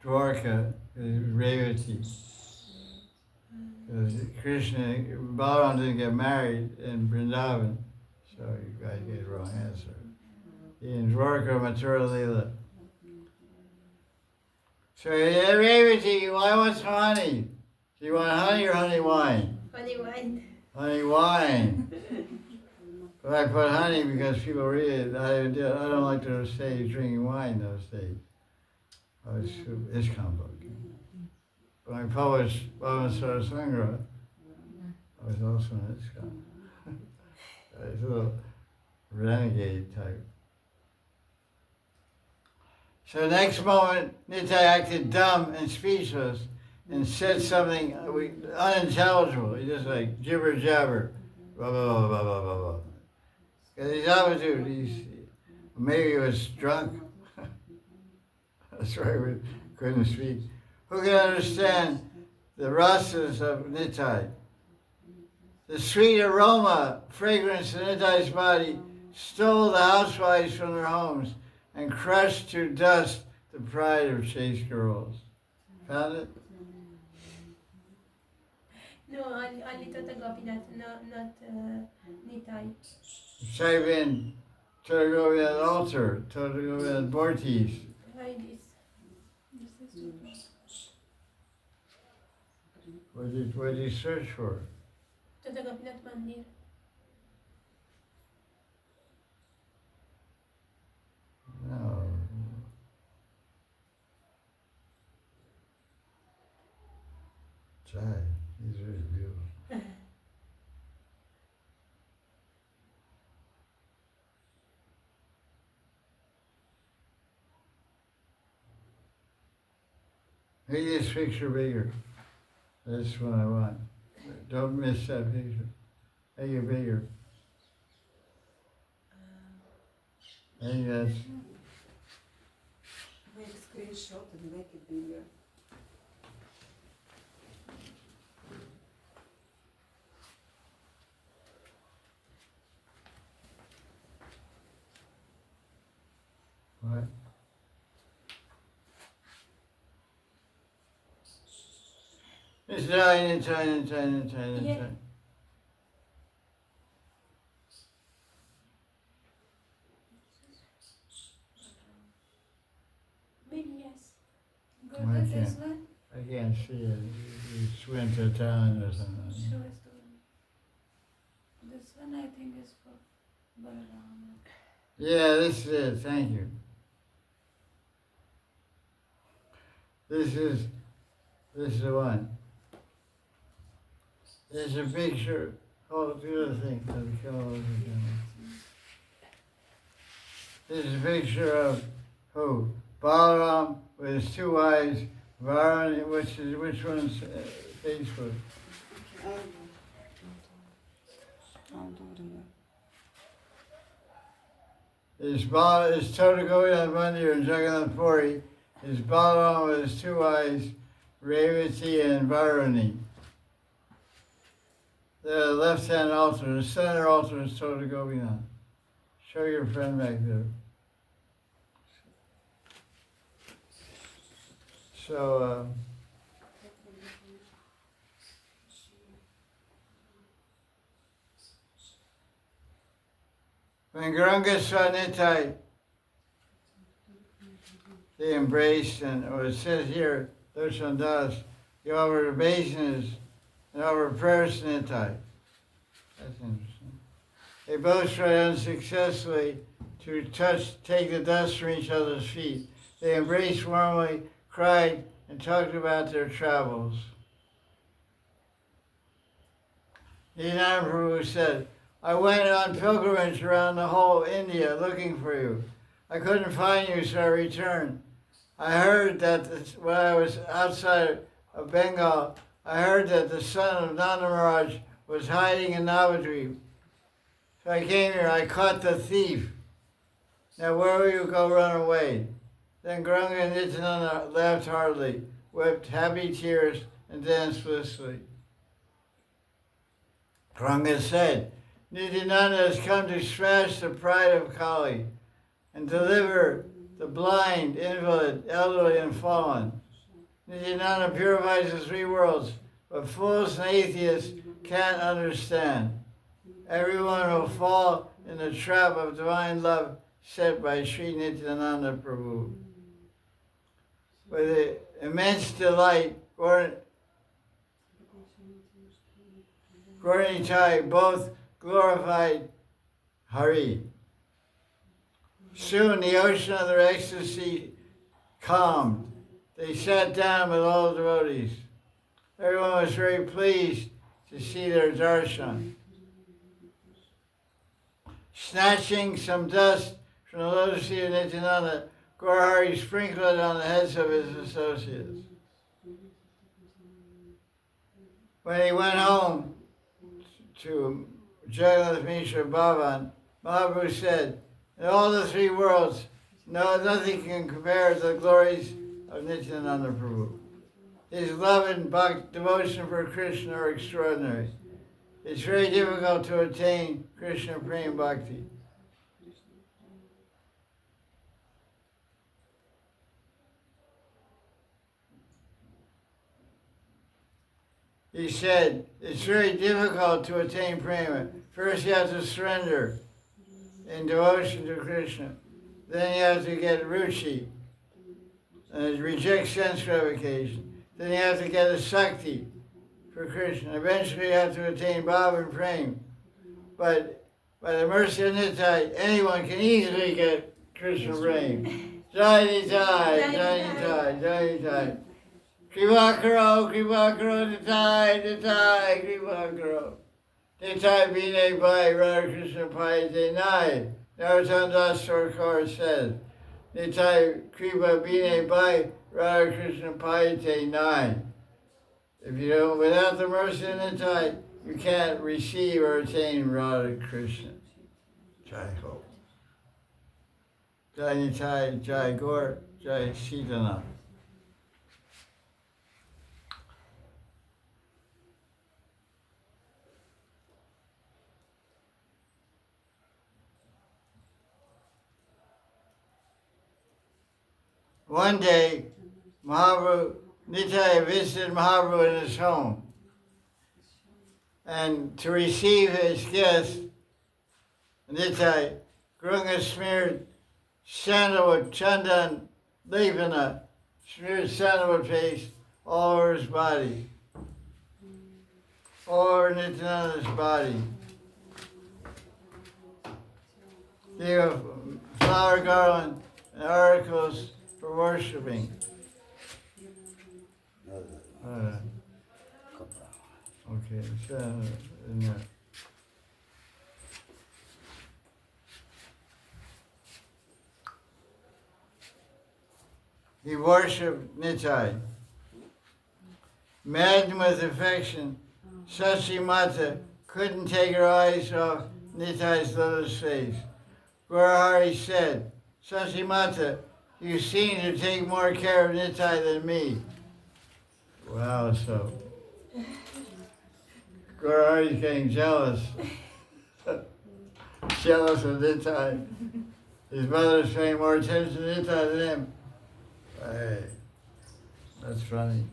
Dwarka, Revati. Because Krishna, Balaram didn't get married in Vrindavan, so you guys get the wrong answer. In Dwarka, Mathura Lila. So, yeah, Revati, I want some honey. Do you want honey or honey wine? Honey wine. Honey wine. But I put honey because people read it. I don't like to say drinking wine those days. I was ISKCON book. When I published Bhava Sarasangra, I was also an ISKCON. I was a little renegade type. So next moment, Nitai acted dumb and speechless and said something unintelligible. He just like gibber jabber, blah blah blah blah blah blah blah. Because he's altitude, maybe he was drunk. That's why we couldn't speak. Who can understand the rasas of Nitai? The sweet aroma, fragrance of Nitai's body stole the housewives from their homes and crushed to dust the pride of chaste girls. Found it? No, only Tota Gopinath, not Nitai. Type in Tota Govinath altar, Tota Govinath Bortis. Like this. This is What did you search for? Tota Gopinath Mandir. No. Jai, he's very beautiful. Make this picture bigger. That's what I want. Don't miss that picture. Make it bigger. I think that's, Make a screenshot and make it bigger. what? It's tiny. Yeah. Maybe yes. Go I to this can't. one. I can't see it. You swim to town or something. Show us the one. This one I think is for Balram. Yeah, this is it. Thank you. This is the one. There's a picture. Oh, the other thing. This is a picture of who? Balaram with his two wives. Varun, which one's Facebook? I'll do it in Is Tota Govinath Mandir and Jagannath Puri. Is Balaram with his two wives, Revati, and Varuni. The left-hand altar, the center altar is Tota Govindam. Show your friend back there. So, when Guranga saw Nitai, they embraced, and it says here, Darshan Das, he offered obeisances and offered prayers to Nitai. That's interesting. They both tried unsuccessfully to take the dust from each other's feet. They embraced warmly, cried, and talked about their travels. Nityananda Prabhu said, I went on pilgrimage around the whole India looking for you. I couldn't find you, so I returned. I heard that when I was outside of Bengal, I heard that the son of Nanda Maharaj was hiding in Navadvip. So I came here, I caught the thief. Now where will you go run away? Then Gauranga and Nityananda laughed heartily, wept happy tears, and danced blissfully. Gauranga said, Nityananda has come to smash the pride of Kali and deliver the blind, invalid, elderly, and fallen. Nityananda purifies the three worlds, but fools and atheists can't understand. Everyone will fall in the trap of divine love set by Sri Nityananda Prabhu. With immense delight, Gauranitai both glorified Hari. Soon the ocean of their ecstasy calmed. They sat down with all the devotees. Everyone was very pleased to see their darshan. Snatching some dust from the lotus feet of Nityananda, Gaurahari sprinkled it on the heads of his associates. When he went home to Jagannath Mishra Bhavan, Mahaprabhu said, in all the three worlds, nothing can compare to the glories of Nityananda Prabhu. His love and devotion for Krishna are extraordinary. It's very difficult to attain Krishna Prema Bhakti. He said, it's very difficult to attain prema. First you have to surrender in devotion to Krishna. Then you have to get ruchi, and reject sense gratification. Then you have to get a sakti for Krishna. Eventually you have to attain bhava and prema. But by the mercy of Nitai, anyone can easily get Krishna prema. Jai Nitai, Jai Nitai, Jai Nitai. Kripa karo, Nitai, Nitai, Kripa karo. Nitai bine bhai, Radha Krishna payate nai. Nityananda Das Sarkar said, Nitai kripa bine bhai, Radha Krishna payate nai. If you don't, without the mercy of Nitai, you can't receive or attain Radha Krishna. Jai Ho. Jai Nitai, Jai Gaur, Jai Siddhana. One day, Nitai visited Mahaprabhu in his home. And to receive his guest, Nitai, Gauranga smeared sandalwood, chandan, lepana, smeared sandalwood paste all over his body, all over Nityananda's body. Gave a flower garland and articles for worshipping. Okay, so in there. He worshipped Nitai. Maddened with affection, Sachi Mata couldn't take her eyes off Nitai's lotus face. Gaurahari said, Sachi Mata, you seem to take more care of Nitai than me. Wow, so Gaurari's getting jealous. Jealous of Nitai. His mother's paying more attention to Nitai than him. Hey, that's funny.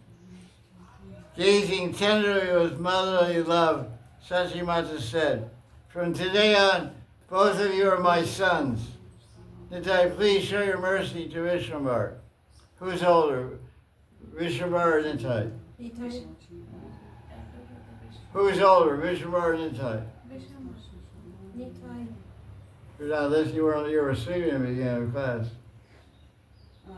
Gazing tenderly with motherly love, Sachimata said, "From today on, both of you are my sons. Nitai, please show your mercy to Vishwambar." Who's older, Vishwambar or Nitai? Nitai. Who's older, Vishwambar or Nitai? Nitai. You're not listening, you were sleeping in the beginning of class.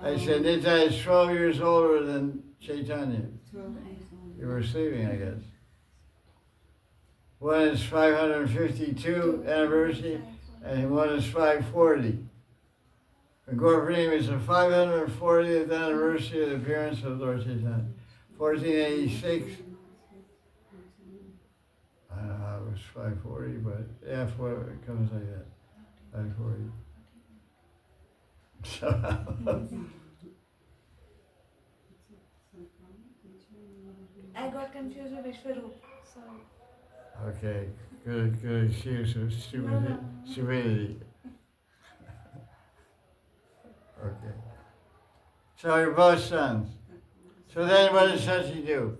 I said Nitai is 12 years older than Chaitanya. 12 You were sleeping, I guess. One is 552 anniversary, and one is 540. And Gorpurnima is the 540th anniversary of the appearance of Lord Chaitanya. 1486. I don't know how it was 540, but yeah, it comes like that. 540. So, I got confused with Vishwaroop. Sorry. okay, good excuse of stupidity. Okay. So you're both sons. So then what did Sachi do?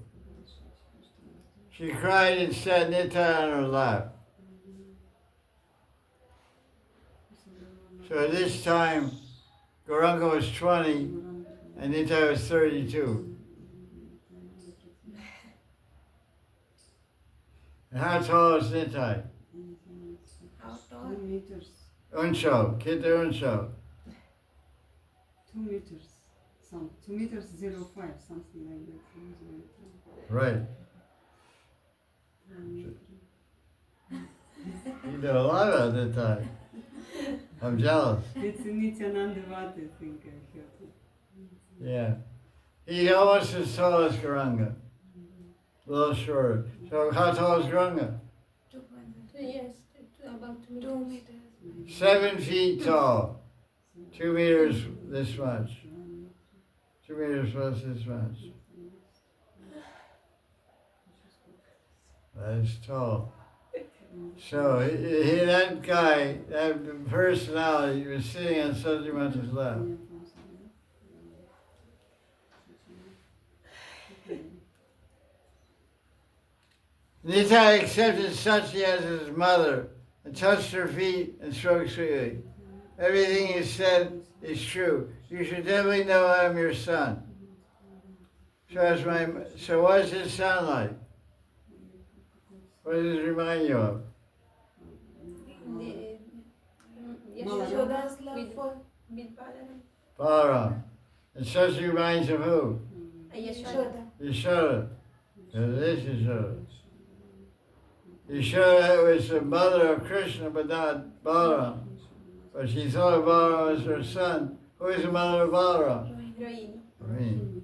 She cried and sat Nitai on her lap. So at this time, Gauranga was 20 and Nitai was 32. And how tall is Nitai? How 2 tall? meters. Unsho, Kita Unsho. 2 meters. 2 meters 05, something like that. Right. You know a lot about Nitai. I'm jealous. It's Nityananda Vat, I think I heard. Yeah. He's almost as tall as Gauranga. A little shorter. So how tall is Gauranga? 2.0. Yes, about 2 2 meters. meters. 7 feet tall. 2 meters this much. 2 meters plus this much. That is tall. So that guy, that personality, was sitting on Satyamata's lap. Nitai accepted Sachi as his mother and touched her feet and spoke sweetly. Everything you said is true. You should definitely know I'm your son. So what does his sound like? What does it remind you of? Yashoda's love for With Balaram. Balaram. And Sachi reminds of who? Yashoda. Yashoda. It is Yashoda. Yashoda was the mother of Krishna, but not Balaram. But she thought of Balaram as her son. Who is the mother of Balaram? Rohini. Rohini.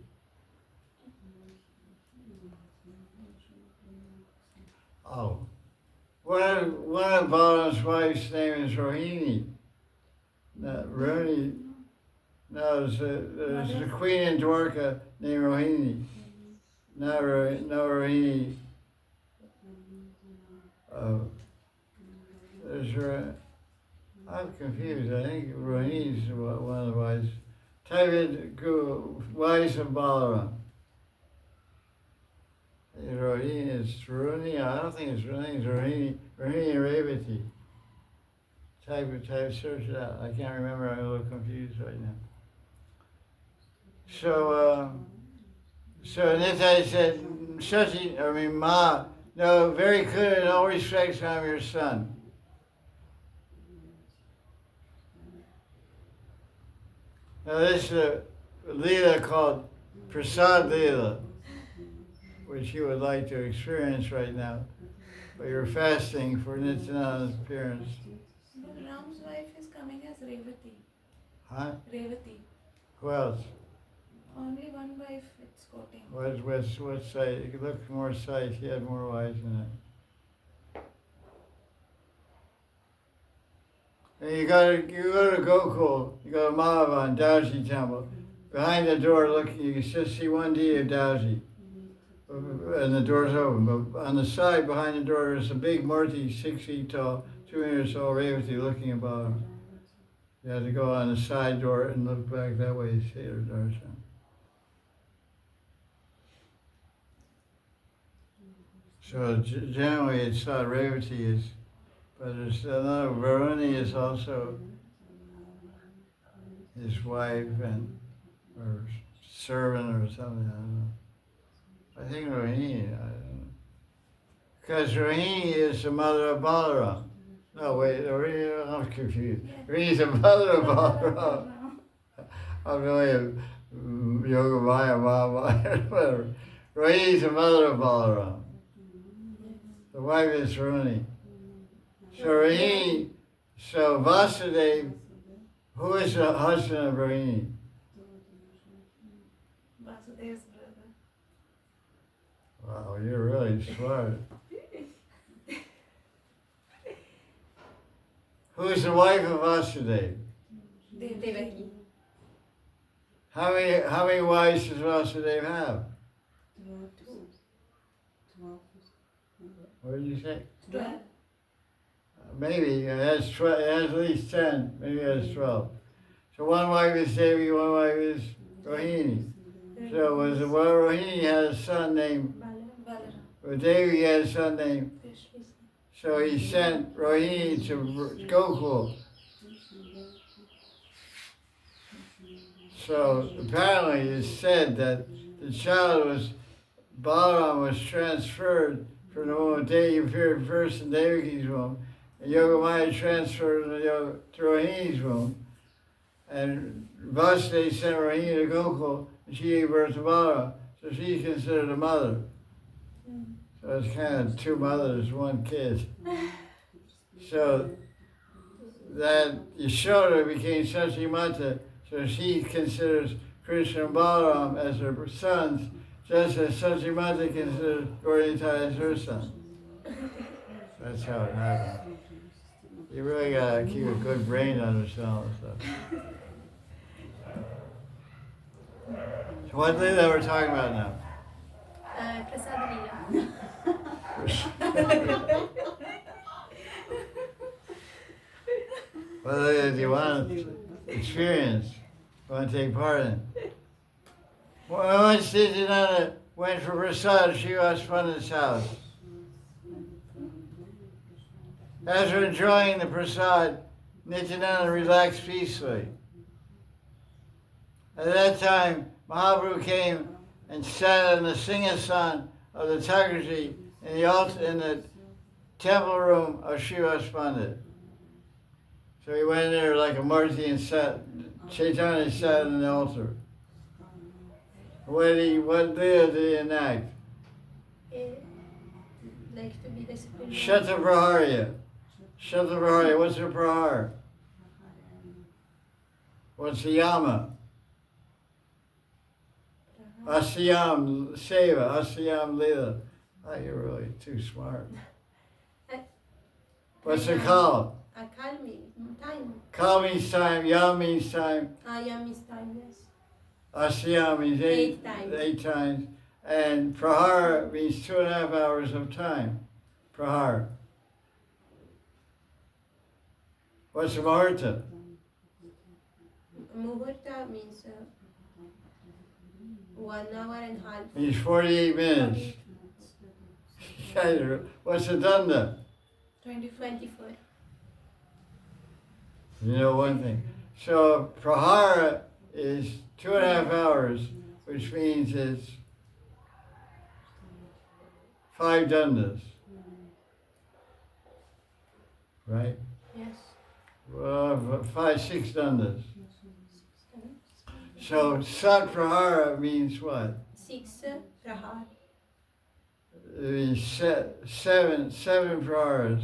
Oh. One of Balaram's wife's name is Rohini. Not Rohini. No, there's a queen in Dwarka named Rohini. No Rohini. I'm confused. I think Rohini is one of the wives. Type in wives of Balaram. Rohini is Rohini. I don't think it's Rohini. It's Rohini Revati. Search it out. I can't remember. I'm a little confused right now. So Nitai said, Shachi, Ma, no, very clear in all respects, I'm your son. Now this is a Leela called Prasad Leela, which you would like to experience right now, but you're fasting for Nityananda's appearance. Ram's wife is coming as Revati. Huh? Revati. Who else? Only one wife it's quoting. What site? You could look more sites. He had more wives than that. And you go to Gokul, you go to Madhavan, Dauji temple. Behind the door looking, you can just see one deity of Dauji. and the door's open. But on the side, behind the door, there's a big Murti, 6 feet tall, 2 meters tall, Revati looking about him. You have to go on the side door and look back that way to see her darshan. So generally it's thought Revati is, but there's another, Varuni is also his wife and, or servant or something, I don't know. I think Rohini, I don't know. Because Rohini is the mother of Balaram. No, wait, Rohini, I'm confused. Rohini is the mother of Balaram. I'm really a Yogamaya, Mahamaya, whatever. Rohini is the mother of Balaram. The wife is Rohini. So Rohini, so Vasudeva, who is the husband of Rohini? Vasudev's brother. Wow, you're really smart. Who is the wife of Vasudeva? Devaki. How many wives does Vasudeva have? 12. What did you say? 12. Maybe it has 12. It has at least 10. Maybe it has 12. So one wife is Devi, one wife is Rohini. So Rohini had a son named Balaram. Devi had a son named. Krishna. So he sent Rohini to Gokul. So apparently it's said that the child Balaram was transferred from the womb. Devi appeared first in Devaki's womb, and Yogamaya transferred to Rohini's womb. And Vasudeva sent Rohini to Gokul, and she gave birth to Balaram. So she's considered a mother. So it's kind of two mothers, one kid. So that Yashoda became Sachimata, so she considers Krishna and Balaram as her sons, just as Sachimata considers Gaurita as her son. That's how it happened. You really gotta keep a good brain to understand all this stuff. So what Leela we're talking about now? Prasad Leela. What Leela do you want to experience? Want to take part in? Well, once Nityananda went for prasad, she was Pandit's house. As we're enjoying the prasad, Nityananda relaxed peacefully. At that time, Mahaprabhu came and sat in the Singhasan of the Thakurji in the temple room of Srivas Pandit. So he went in there like a Murti and sat, Chaitanya sat in the altar. What Leela did he enact? Like to be the supreme. Shatapraharya. Shatapraharya, what's a prahar? What's the yama? Asiyam Seva, Asiyam Leela. Oh, you're really too smart. What's it called? Kal means time. Kal means time, Yam means time, Ayam means time, yes. Asiyam means 8 times. 8 times, and Prahara means 2.5 hours of time. Prahara. What's the Muhurta? Muhurta means 1 hour and a half. Means 48 minutes. What's the Danda? 24. You know one thing. So Prahara is 2.5 hours, which means it's 5 dandas. Right? Yes. Well, 5, 6 dandas. So Sat Prahara means what? 6 prahar. It means 7 praharas.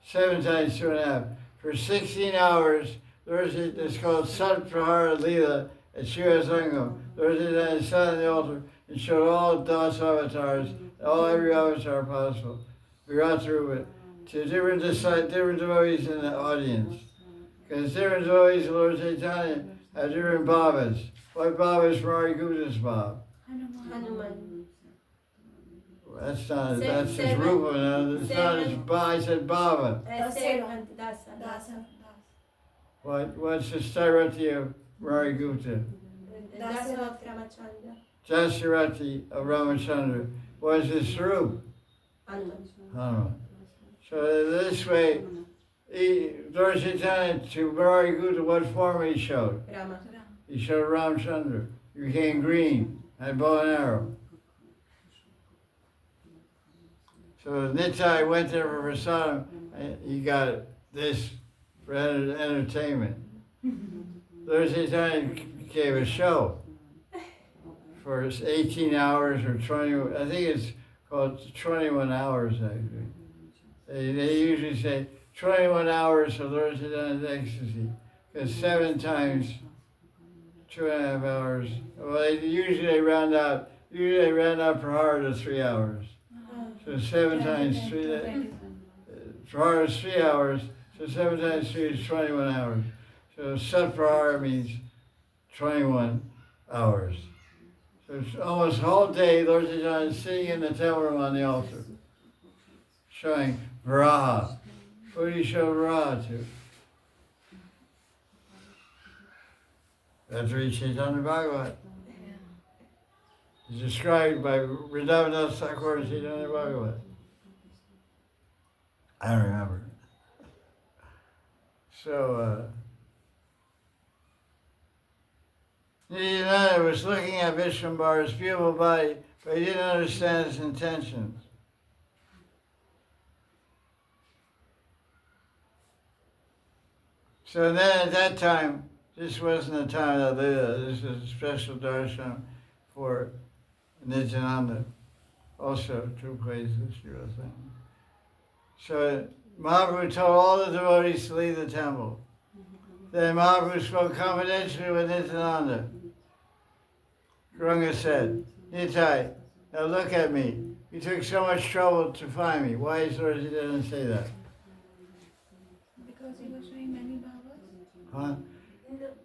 7 times 2.5. For 16 hours, it's called Sat Prahara Leela at Shivasangam. They sat on the altar and showed all Das avatars, every avatar possible. Viratarupa, to different devotees in the audience. Because different devotees of Lord Chaitanya have different bhavas. What bhava is Mari Gupta's bhava? Hanuman. That's not, Se- that's his seven- Rupa, no, it's not his Baba, I said Baba. Servant, Dasa. Dasa. What's the Starati of Murari Gupta? Dasa of Ramachandra. Jasirati of Ramachandra was his Sarup, Hanuman. Hanuman. So this way, Lord Chaitanya to Murari Gupta, what form he showed? Rama. He showed Ramchandra. He became green, had bow and arrow. So Nitai went there for prasadam, and he got this for entertainment. Lord Chaitanya gave a show for 18 hours or 20, I think it's called 21 hours actually. They usually say 21 hours of Lord Chaitanya's ecstasy, because 7 times 2.5 hours. Well, usually round out Prahara to 3 hours. So 7 times 3, Prahara is 3 hours, so 7 times 3 is 21 hours. So Sat Prahara means 21 hours. So it's almost the whole day Lord Chaitanya is sitting in the temple room on the altar, showing Varaha. Who do you show Varaha to? That's Sri Chaitanya Bhagavat. It's described by Vrindavan Thakur and Chaitanya Bhagavat. I don't remember. So, Nityananda was looking at Vishwambara's beautiful body, but he didn't understand his intentions. So then at that time, this wasn't the time of Lila, this was a special darshan for Nityananda. Also took place this year, I think. So Mahaprabhu told all the devotees to leave the temple. Then Mahaprabhu spoke confidentially with Nityananda. Gauranga said, Nitai, now look at me. You took so much trouble to find me. Why is Lord didn't say that? Because he was showing many Babas. Huh?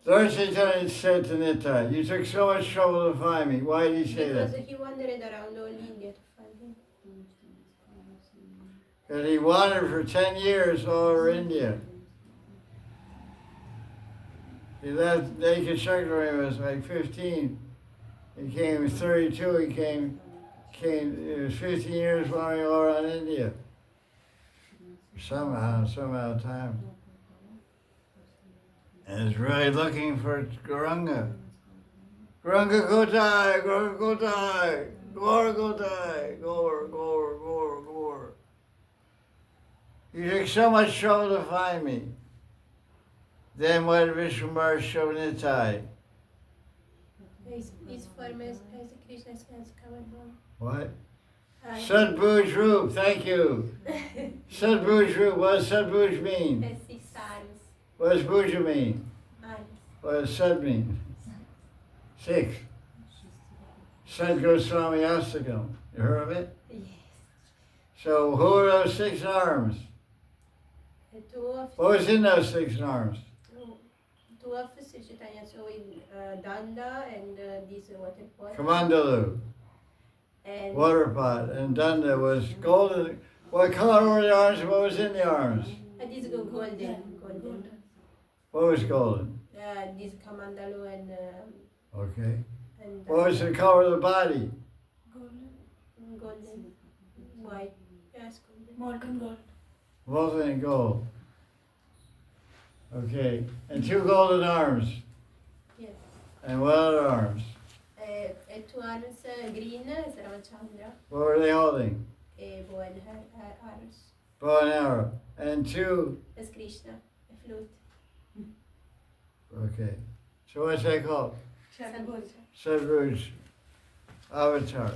Lord Chaitanya said to Nitai, you took so much trouble to find me. Why did he say Because that? he wandered around all India to find him. Because he wandered for 10 years all over India. He left Naked Shakti was like 15. He came 32, he came, it was 15 years wandering all around India. Somehow time. And is really looking for Gauranga. Gauranga Gotai, Gauranga Gotai, Gaur Gotai, Gaur. You took so much trouble to find me. Then what did Vishwambara show Nitai? His form as Krishna's hands covered home. What? Sadbhuj Roop, thank you. Sadbhuj Roop, what does Sadbhuj mean? Has 6 arms. What does Bhuja mean? Arms. What does Sad mean? 6. Sad Goswami Astakam. You heard of it? Yes. So who are those 6 arms? Two of What was in those 6 arms? Two of Sri Chaitanya, so in Danda and this water pot. Kamandalu, And water pot, and Danda was golden. What color were the arms? What was in the arms? this go golden. What was golden? This Kamandalu and Okay. and What was the color of the body? golden, white, yes, golden. Molten gold. Molten and gold. Okay. And 2 golden arms. Yes. And what other arms? 2 arms green is Ramachandra, What were they holding? bow and arrows. Bow and arrow. And 2. As Krishna, a flute. Okay. So what's that called? Sadbhuj. Sadbhuj Avatar.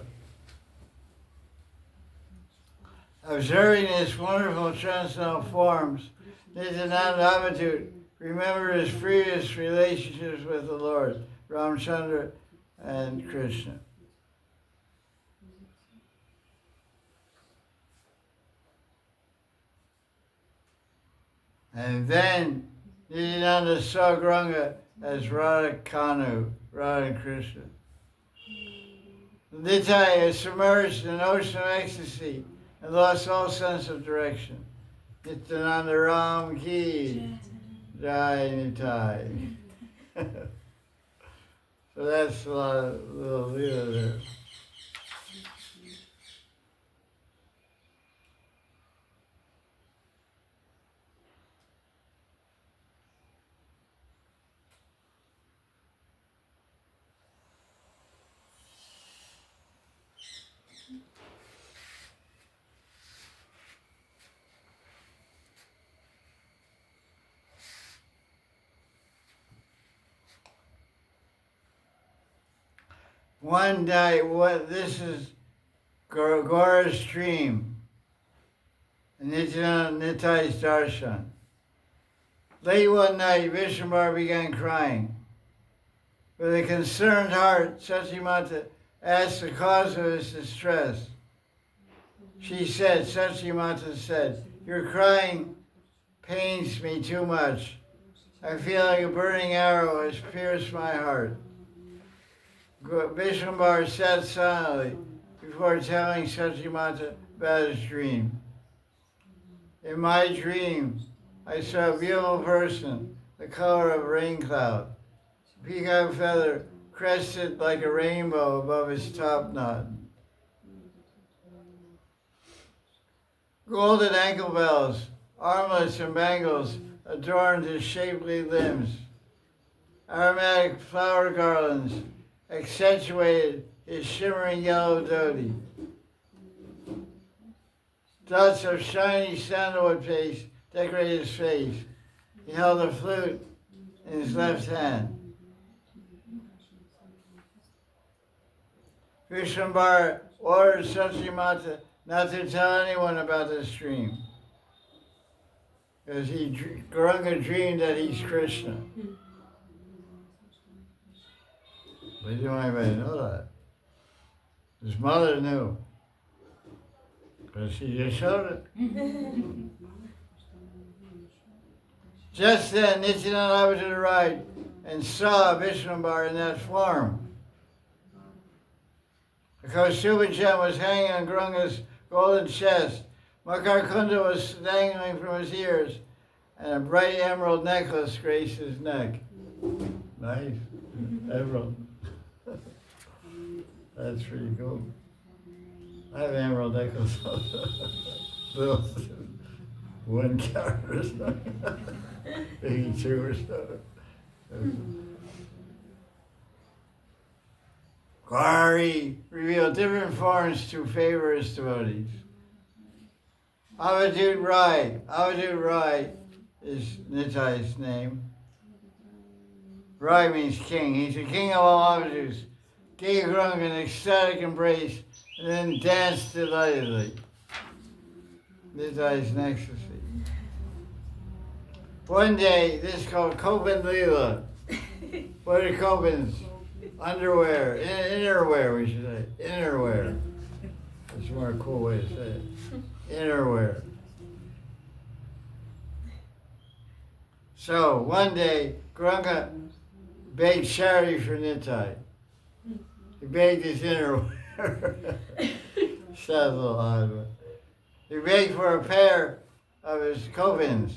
Observing his wonderful transcendental forms, Nityananda Abhidut remembered his previous relationships with the Lord, Ramchandra and Krishna. And then Nityananda saw Gauranga as Radha Kanu, Radha and Krishna. Nitai is submerged in an ocean of ecstasy and lost all sense of direction. Nityananda Ram Ki Jai Nitai. So that's a lot of little Leela there. One day, this is Gaura's dream, Nitai's darshan. Late one night, Vishnubar began crying. With a concerned heart, Sachimata asked the cause of his distress. Sachimata said, "Your crying pains me too much. I feel like a burning arrow has pierced my heart." Vishnubar sat silently before telling Sachimata about his dream. "In my dream, I saw a beautiful person, the color of a rain cloud. Peacock feather crested like a rainbow above his top knot. Golden ankle bells, armlets, and bangles adorned his shapely limbs. Aromatic flower garlands accentuated his shimmering yellow dhoti. Dots of shiny sandalwood paste decorated his face. He held a flute in his left hand. Vishnubar ordered Sachimata not to tell anyone about this dream, because Gauranga dreamed that he's Krishna. But he didn't want anybody to know that. His mother knew, because she just showed it. Just then, Nityananda arrived and saw Vishnubar in that form. The Kaustuba gem was hanging on Gauranga's golden chest. Makarkunda was dangling from his ears, and a bright emerald necklace graced his neck. Nice. Emerald. That's pretty cool. I have an emerald necklace. Little 1 carat or something. Maybe 2 or something. Gauri revealed different forms to favor his devotees. Avadut Rai is Nitai's name. Rai means king. He's the king of all Avaduts. Gave Gauranga an ecstatic embrace and then danced delightedly. Nitai's ecstasy. One day, this is called Kopan Leela. What are Kopans? Underwear, innerwear, we should say. Innerwear. That's a more cool way to say it. Innerwear. So one day, Gauranga begged charity for Nitai. He begged his innerwear. Sounds a little odd, but he begged for a pair of his Kopans.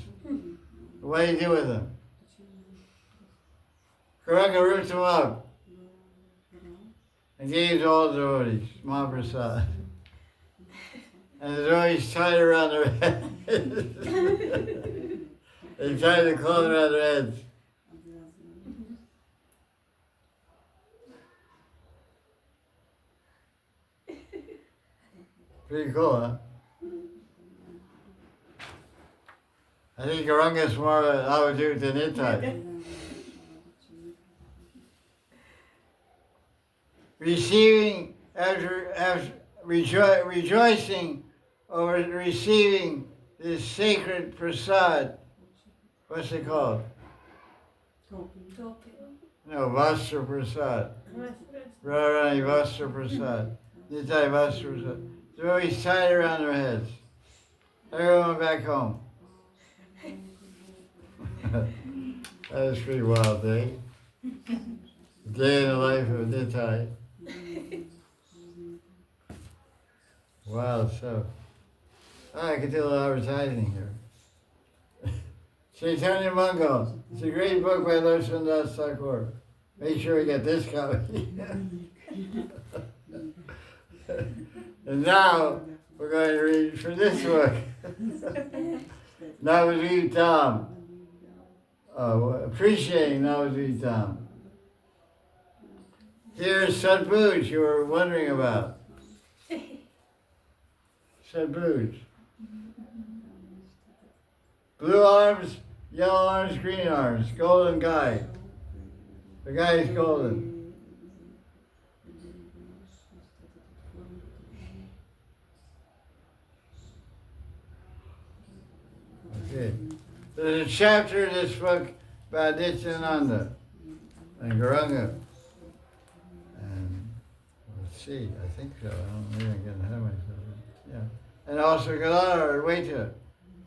What do you do with them? Gauranga ripped them up and gave to all the devotees, Mahaprasad. And the devotees tied around their heads. They tied the cloth around their heads. Pretty cool, huh? I think Gauranga's more of an avadut than Nitai. Receiving, rejoicing over receiving this sacred prasad. What's it called? No, Vastra Prasad. Radharani Vastra Prasad. Nitai Vastra Prasad. They're always tied around their heads. Everyone went back home. That was a pretty wild day. The day in the life of Nitai. Wow, so I can do a lot of advertising here. Chaitanya Mangal. It's a great book by Loshan Das Thakur. Make sure you get this copy. And now we're going to read from this book. Navadvip Dham. Appreciating Navadvip Dham. Here's Sadbhuj you were wondering about. Sadbhuj. Blue arms, yellow arms, green arms. Golden guy. The guy is golden. Okay. There's a chapter in this book about Nityananda and Gauranga. And let's see, I think so. I don't really get ahead of myself. Yeah. And also Galara, Advaita,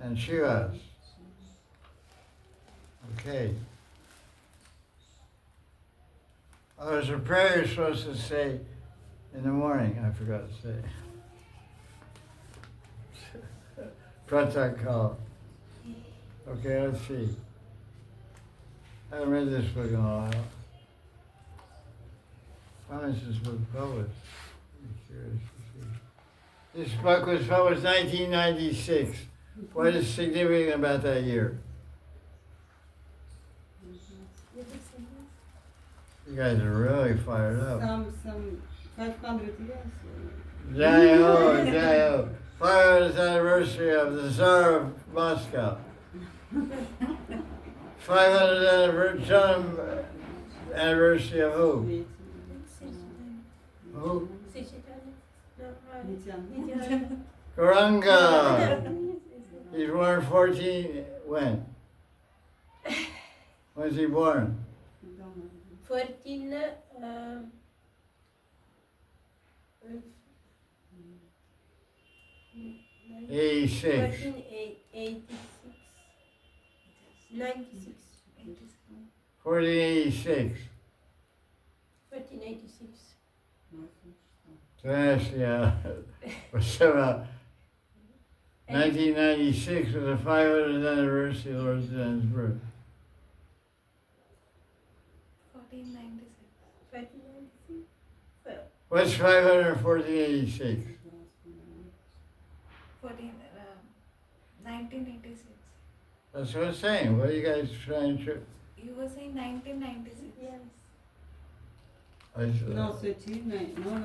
and Shivas. Okay. Oh, there's a prayer you're supposed to say in the morning. I forgot to say. Pratak call. Okay, let's see. I haven't read this book in a while. How is this book published? I'm curious to see. This book was published 1996. What is significant about that year? You guys are really fired up. Some 500 years. Jai-ho, Jai-ho. 500th anniversary of the Tsar of Moscow. 500th anniversary of who? Who? Nityananda. Gauranga. He's born 14, when? When was he born? 14, 86. 96. 1486. 1486. So that's, yeah. So, 1996 was the 500th anniversary of Lord Zen's birth. 1496. 1496. Well, What's 51486? 1986. That's what I'm saying. What are you guys trying to... You were saying 1996. yes. No, 13. No,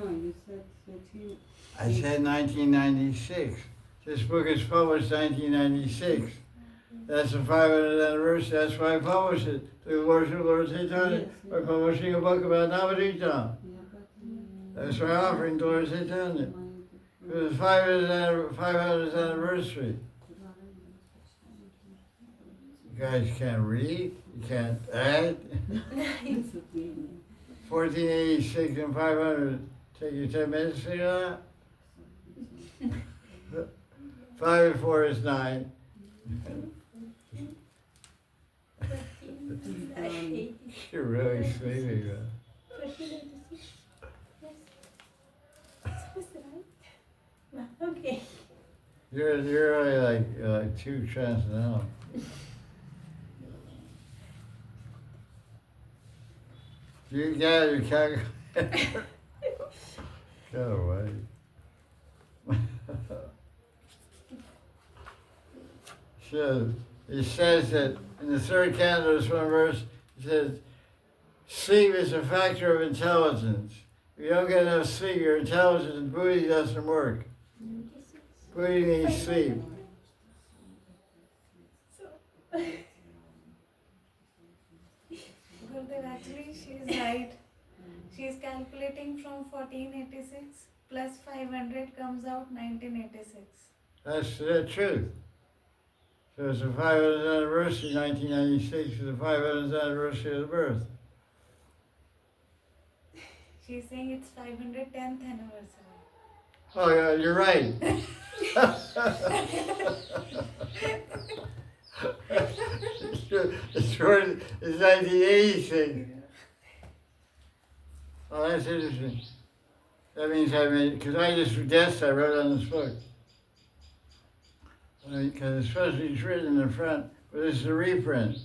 you said 13. I said 1996. This book is published 1996. That's the 500th anniversary. That's why I published it. To worship Lord Chaitanya. Yes, By publishing a book about Navadvip Dham. Yeah, That's my offering to Lord Chaitanya. It was 500th anniversary. You guys can't read. You can't add. 1486 and 500. Take you 10 minutes to figure that? 5 and 4 is 9. 1486. You're really sleeping, man. 1486. Yes. That's right. Okay. You're really like too transcendental. You got your calculator. Go away. So it says that in the third canto, this one verse, it says, sleep is a factor of intelligence. If you don't get enough sleep, your intelligence and buddhi doesn't work. Buddhi needs sleep. Gurudev, actually she's right. She's calculating from 1486 plus 500 comes out 1986. That's the truth. So it's the 500th anniversary, 1996 is the 500th anniversary of the birth. She's saying it's 510th anniversary. Oh, yeah, you're right. It's 1986. Oh, that's interesting. That means I made, because I just guessed, I wrote on this book. Because it's supposed to be written in the front, but this is a reprint.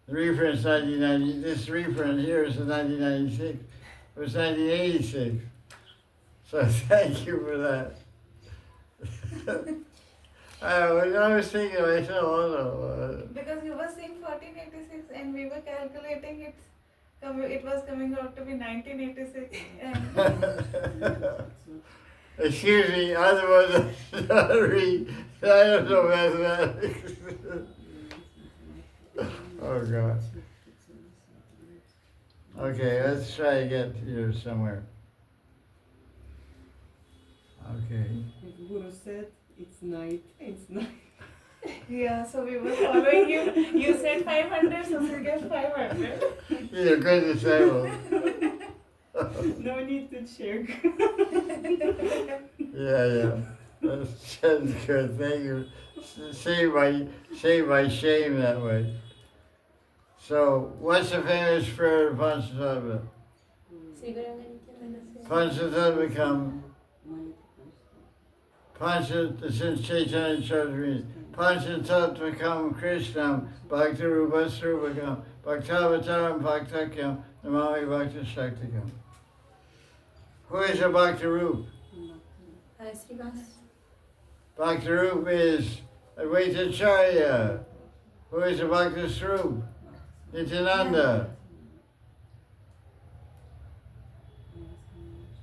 The reprint's 1990, this reprint here is in 1996. It was 1986. So thank you for that. I was thinking to myself, also, Because you were saying 1486 and we were calculating it was coming out to be 1986. And excuse me, I'm the one that doesn't read. I don't know mathematics. Oh, God. Okay, let's try to get here somewhere. Okay. If Guru said it's night, it's night. yeah, so we were following you. You said 500, so we get 500. You're a good disciple. No need to check. Yeah. That's good. Thank you. Save my shame that way. So, what's the famous prayer of Panchatattva? Siguro nga Nityananda. Panchatattva come. Since Chaitanya Chaudhary, Panchatattva come Krishnam, Bhakti Rupa Srupakam, Bhaktavataram Bhaktakyam, Namami Bhakti Shaktikam. Who is a Bhakti Rup? Srivas. Bhakti Rup is Advaitacharya. Who is a Bhakti Srup? Nityananda.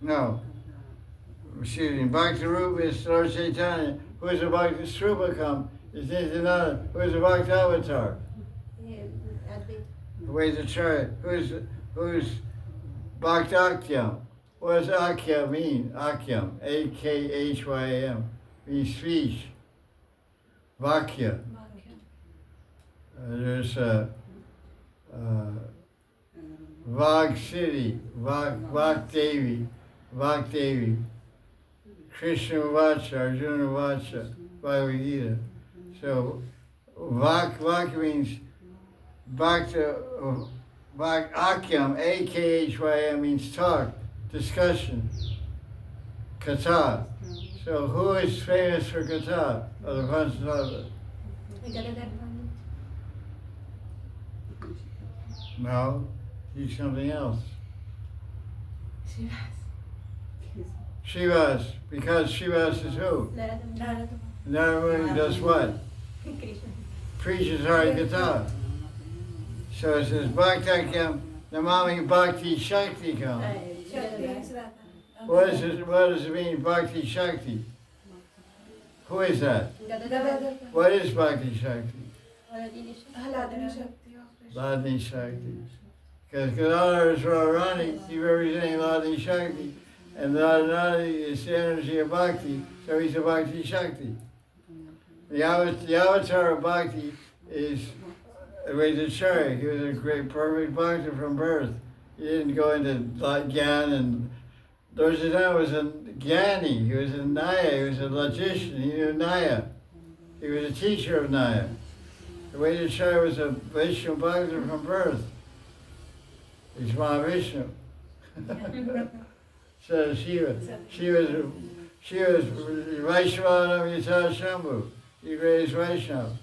No. Excuse me. Bhakti Rup is Lord Chaitanya. Who is a Bhakti Srupakam? Is Nityananda. Who is a Bhakti Avatar? Advaitacharya. Who is Bhakti Akyam? What does Akya mean? Akyam. A-K-H-Y-A-M. Means speech. Vakya. There's Vag City, Vag Devi, Krishna Vacha, Arjuna Vacha, Bhagavad Gita. So Vak means Bhakta, Vak Akyam, A-K-H-Y-M means talk, discussion, Katha. So who is famous for Katha of the Panchatattva? No, he's something else. Shivas, because Shivas is who? Narada does what? Preaches Harikatha. So it says Bhaktakyam Namami Bhakti Shaktikam. What does it mean, Bhakti Shakti? Who is that? What is Bhakti Shakti? Ladni Shakti. Because Gadadhar is Radharani, he's representing Ladni Shakti. And Radharani is the energy of Bhakti, so he's a Bhakti Shakti. The avatar of Bhakti is Advaitacharya. He was a great, perfect Bhakti from birth. He didn't go into Gyan and Lord Chaitanya was a Gyani, he was a Naya, he was a logician, he knew Naya. He was a teacher of Naya. Advaitacharya was a Vaishnava Bhakti from birth. He's Mahavishnu. So she was Vaishnava Yata Shambhu. He raised Vaishnava.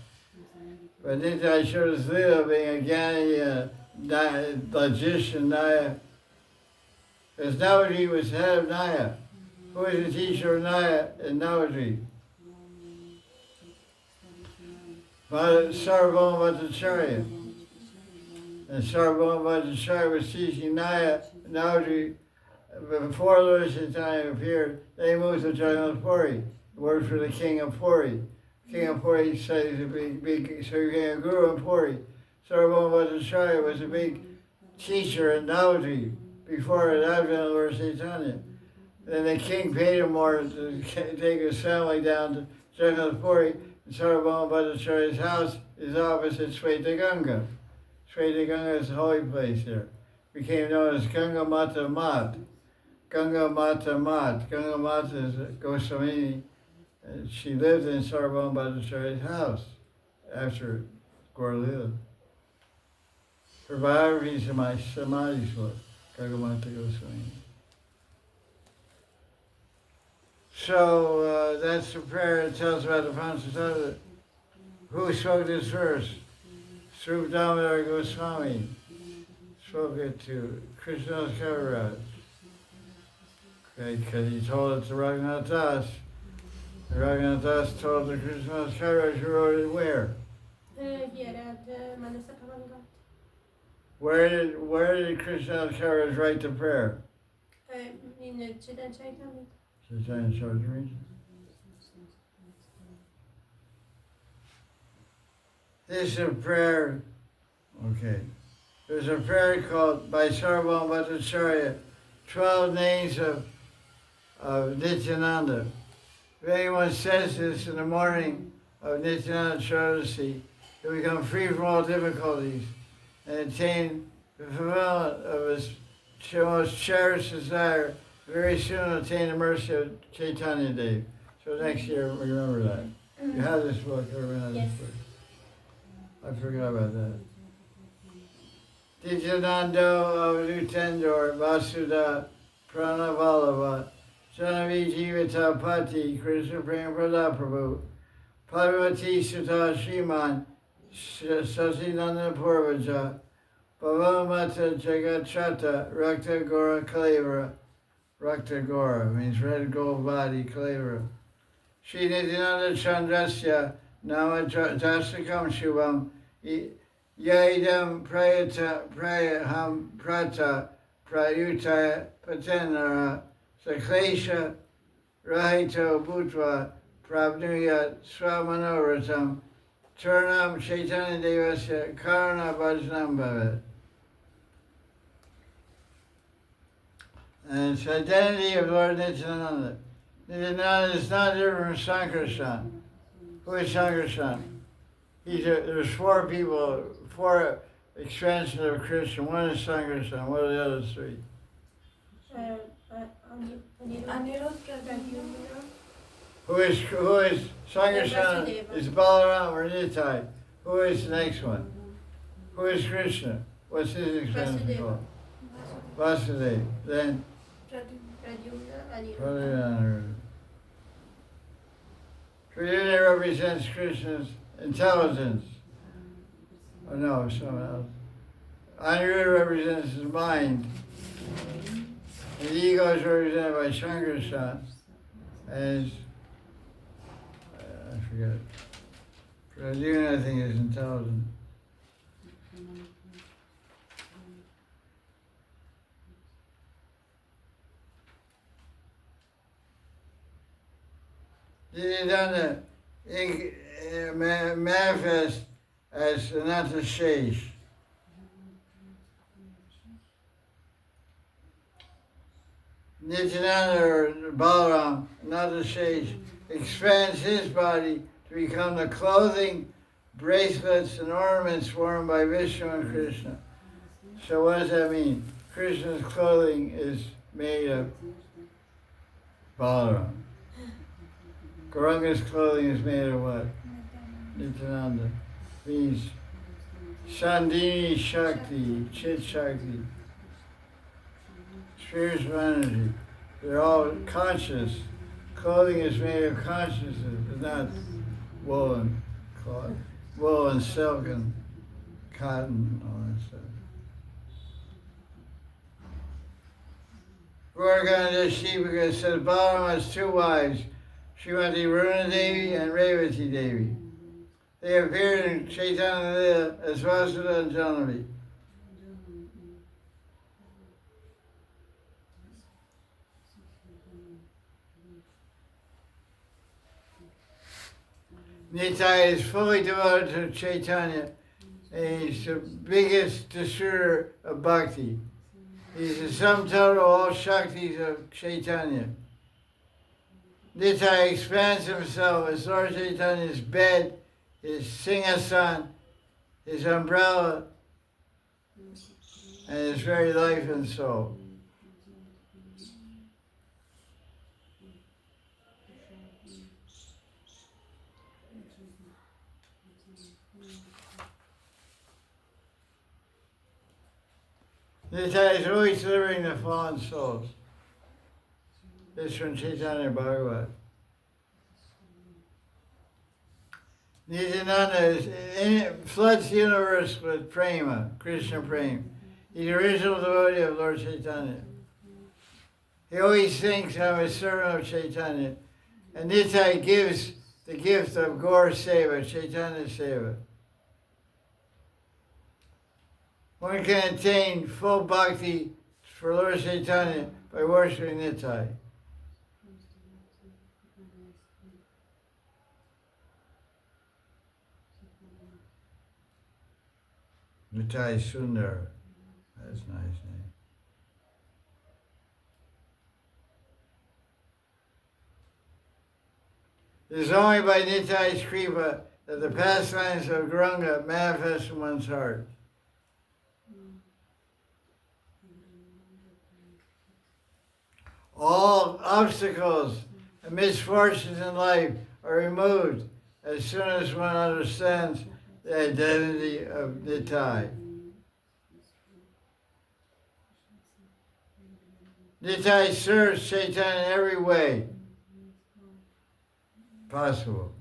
But Nitai showed his Leela being a Gyani, logician, Naya. Because Navadri was head of Naya. Who is the teacher of Naya in Navadri? Sarvabhauma Bhattacharya. And Sarvabhauma Bhattacharya was teaching Naya, Navadri. Before Lord Chaitanya appeared, they moved to Jagannath Puri, worked for the king of Puri. King of Puri said he's a big, so he became a guru in Puri. Sarvabhauma Bhattacharya was a big teacher in Navadri before the advent of Lord Chaitanya. Then the king paid him more to take his family down to Jagannath Puri, and Sarvabhauma Bhattacharya's house is opposite Sweta Ganga. Sweta Ganga is a holy place there. Became known as Ganga Mata Mat. Ganga Mata Mat. Ganga Mata is a Goswamini. She lived in Sarvabhauma Bhattacharya's house after Gaur Leela. Her biography is in my Samadhi book, Ganga Mata Goswamini. So that's the prayer that tells about the Panchatattva. Who spoke this verse? Srup Damodar Goswami spoke it to Krishnadas Kaviraj. Okay, because he told it to Raghunath Das. And Raghunath Das told the Krishnadas Kaviraj who wrote it where? Here at Manasa Pavangat. Where did Krishnadas Kaviraj write the prayer? In Chaitanya Charitamrita. Chaitanya Charitamrita. This is a prayer, okay. There's a prayer called by Sarvabhauma Bhattacharya, 12 names of Nityananda. If anyone says this in the morning of Nityananda Chaturdashi, he'll become free from all difficulties and attain the fulfillment of his most cherished desire. Very soon attain the mercy of Chaitanya Dev. So next year, remember that. You have this book, everyone has Yes. this book. I forgot about that. Nityanando Avadutendor Vasuda Pranavalava Janavi Jivata Pati Krishna Prem Prabhu Parvati Sutta Shriman Sasinanda Purvaja Bhavamata Jagachata Rakta Gora Kalevara. Rakta Gora means red gold body Kalevara. Shri Nityananda Chandrasya Nama Jasakam Shubham Yaidam Prayaham Prata Prayuta Patenara Saklesha Rahito Bhutva Prabnuyat Swamanoratam Turnam Chaitanya Devasya Karana Bhajanam Bhavat. And it's the identity of Lord Nityananda. Nityananda is not different from Sankarshan. Who is Sankarshan? There's four people, four expansions of Krishna. One is Sankarshan. What are the other three? Anirudh Pradyumna. Who is Sankarshan? Vasudeva. Is Balaram or Nitai? Who is the next one? Who is Krishna? What's his expansion Vasudeva. called? Vasudeva. Then Pradyumna, Aniruddha. Pradyumna. Pradyumna represents Krishna's intelligence. Oh no, someone else. Aniruddha represents his mind. And the ego is represented by Shankarshan. And I forget. Pradyumna, I think, is intelligent. Nityananda manifest as Ananta Shesh. Nityananda or Balaram, Ananta Shesh, expands his body to become the clothing, bracelets, and ornaments worn by Vishnu and Krishna. So what does that mean? Krishna's clothing is made of Balaram. Gauranga's clothing is made of what? Nityananda. Means Sandini Shakti, Chit Shakti, spiritual energy. They're all conscious. Clothing is made of consciousness. It's not woolen cloth. Wool and silk and cotton, all that stuff. Gauraganda Shivaka says Balaram has two wives, Srimati Varuna Devi and Revati Devi. They appeared in Chaitanya Lila as Vasudha and Janavi. Nitai is fully devoted to Chaitanya, and he's the biggest distributor of bhakti. He's the sum total of all Shaktis of Chaitanya. Nitai expands himself as Lord Chaitanya's bed, his singhasan, his umbrella, and his very life and soul. Nitai is always delivering the fallen souls. This from Chaitanya Bhagavat. Nityananda floods the universe with prema, Krishna prema. He's the original devotee of Lord Chaitanya. He always thinks, I'm a servant of Chaitanya. And Nitai gives the gift of Gaur Seva, Chaitanya Seva. One can attain full bhakti for Lord Chaitanya by worshipping Nitai. Nitai Sundar. That's a nice name. It is only by Nitai's Kripa that the pastimes of Gauranga manifest in one's heart. All obstacles and misfortunes in life are removed as soon as one understands the identity of Nitai. Nitai serves Chaitanya in every way possible.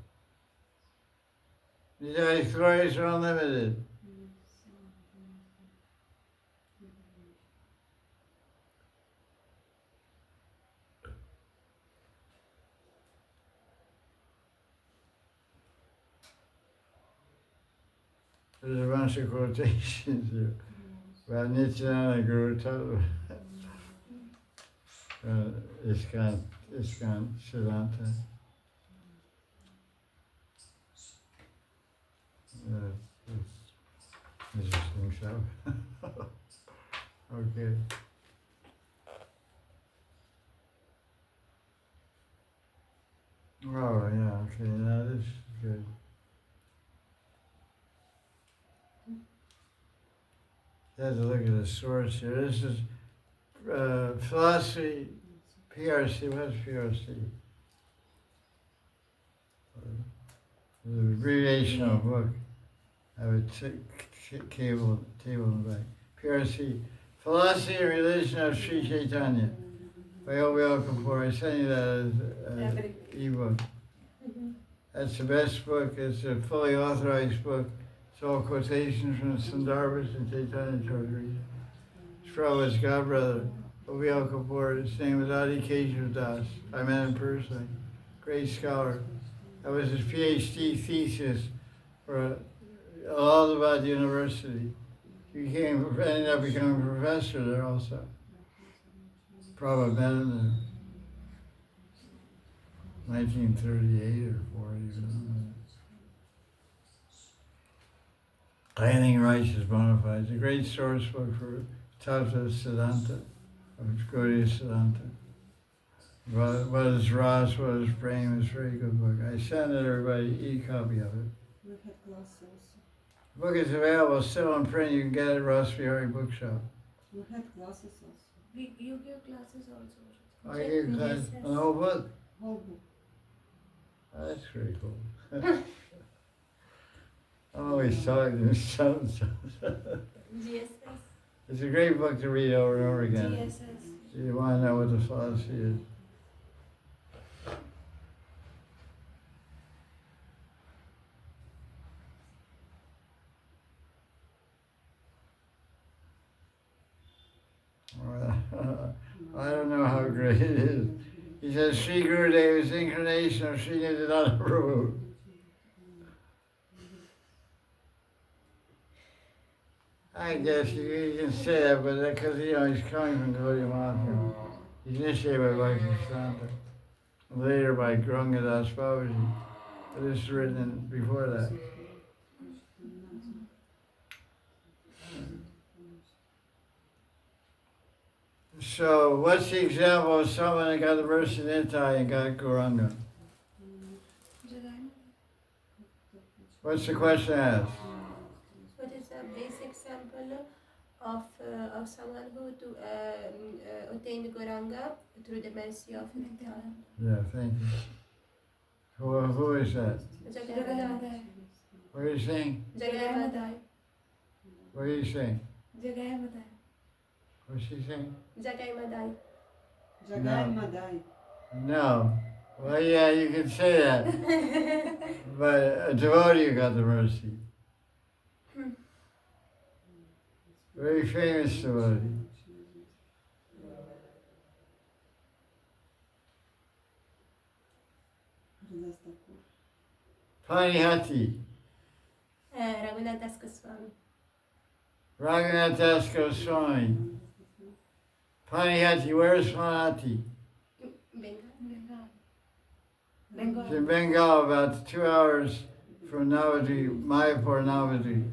Nitai's glories are unlimited. There's a bunch of quotations here about Nityananda Guru Tattva. Iskan Siddhanta. Interesting stuff. Okay. Oh, yeah, okay, now this is good. You have to look at the source here. This is philosophy, PRC. What's PRC? The abbreviation of a book. I have a table in the back. PRC, Philosophy and Religion of Sri Chaitanya by O.B.L. Kapoor. I sent you that as an e-book. That's the best book. It's a fully authorized book. It's all quotations from the Sundarbas and Chaitanya Chaudhary. It's Prabhupada's godbrother, O.B.L. Kapoor. His name was Adi Keshav Das. I met him personally. Great scholar. That was his PhD thesis for Allahabad University. He ended up becoming a professor there also. Prabhupada met him in 1938 or 40. Anything Righteous bona fide. It's a great source book for Tattva Siddhanta, of Gaudiya Siddhanta. What is Ras, what is Prem, is a very good book. I sent everybody e-copy of it. We had class also. The book is available still in print. You can get it at Ross Bihari Bookshop. We had classes also. You give classes also. I gave class on the whole book. Whole book. Oh, that's pretty cool. I'm always talking to some. GSS. It's a great book to read over and over again. GSS. You want to know what the philosophy is. I don't know how great it is. He says Sri Gurudev is incarnation of Sri Nityananda Prabhu. I guess you can say that, but because he's coming from Gaudiya Maharaj. He's initiated by Bhakti later by Gopal Das Babaji. But this is written before that. So, what's the example of someone that got the verse in Nitai and got Gauranga? What's the question asked? What is a basic sample of someone who to attained Gauranga through the mercy of Nityananda? Yeah, thank you. Who is that? Jagai. What are you saying? Jagai. What are you saying? Jagai. What's she saying? Jagai Madai. Jagai Madai. No. Well, yeah, you can say that. But a devotee got the mercy. Very famous devotee. Panihati. Raghunath Das Goswami. Raghunath Das Goswami. Panihati, where's Panihati? Bengal. It's in Bengal, about 2 hours from Navadvip, Mayapur, Navadvip.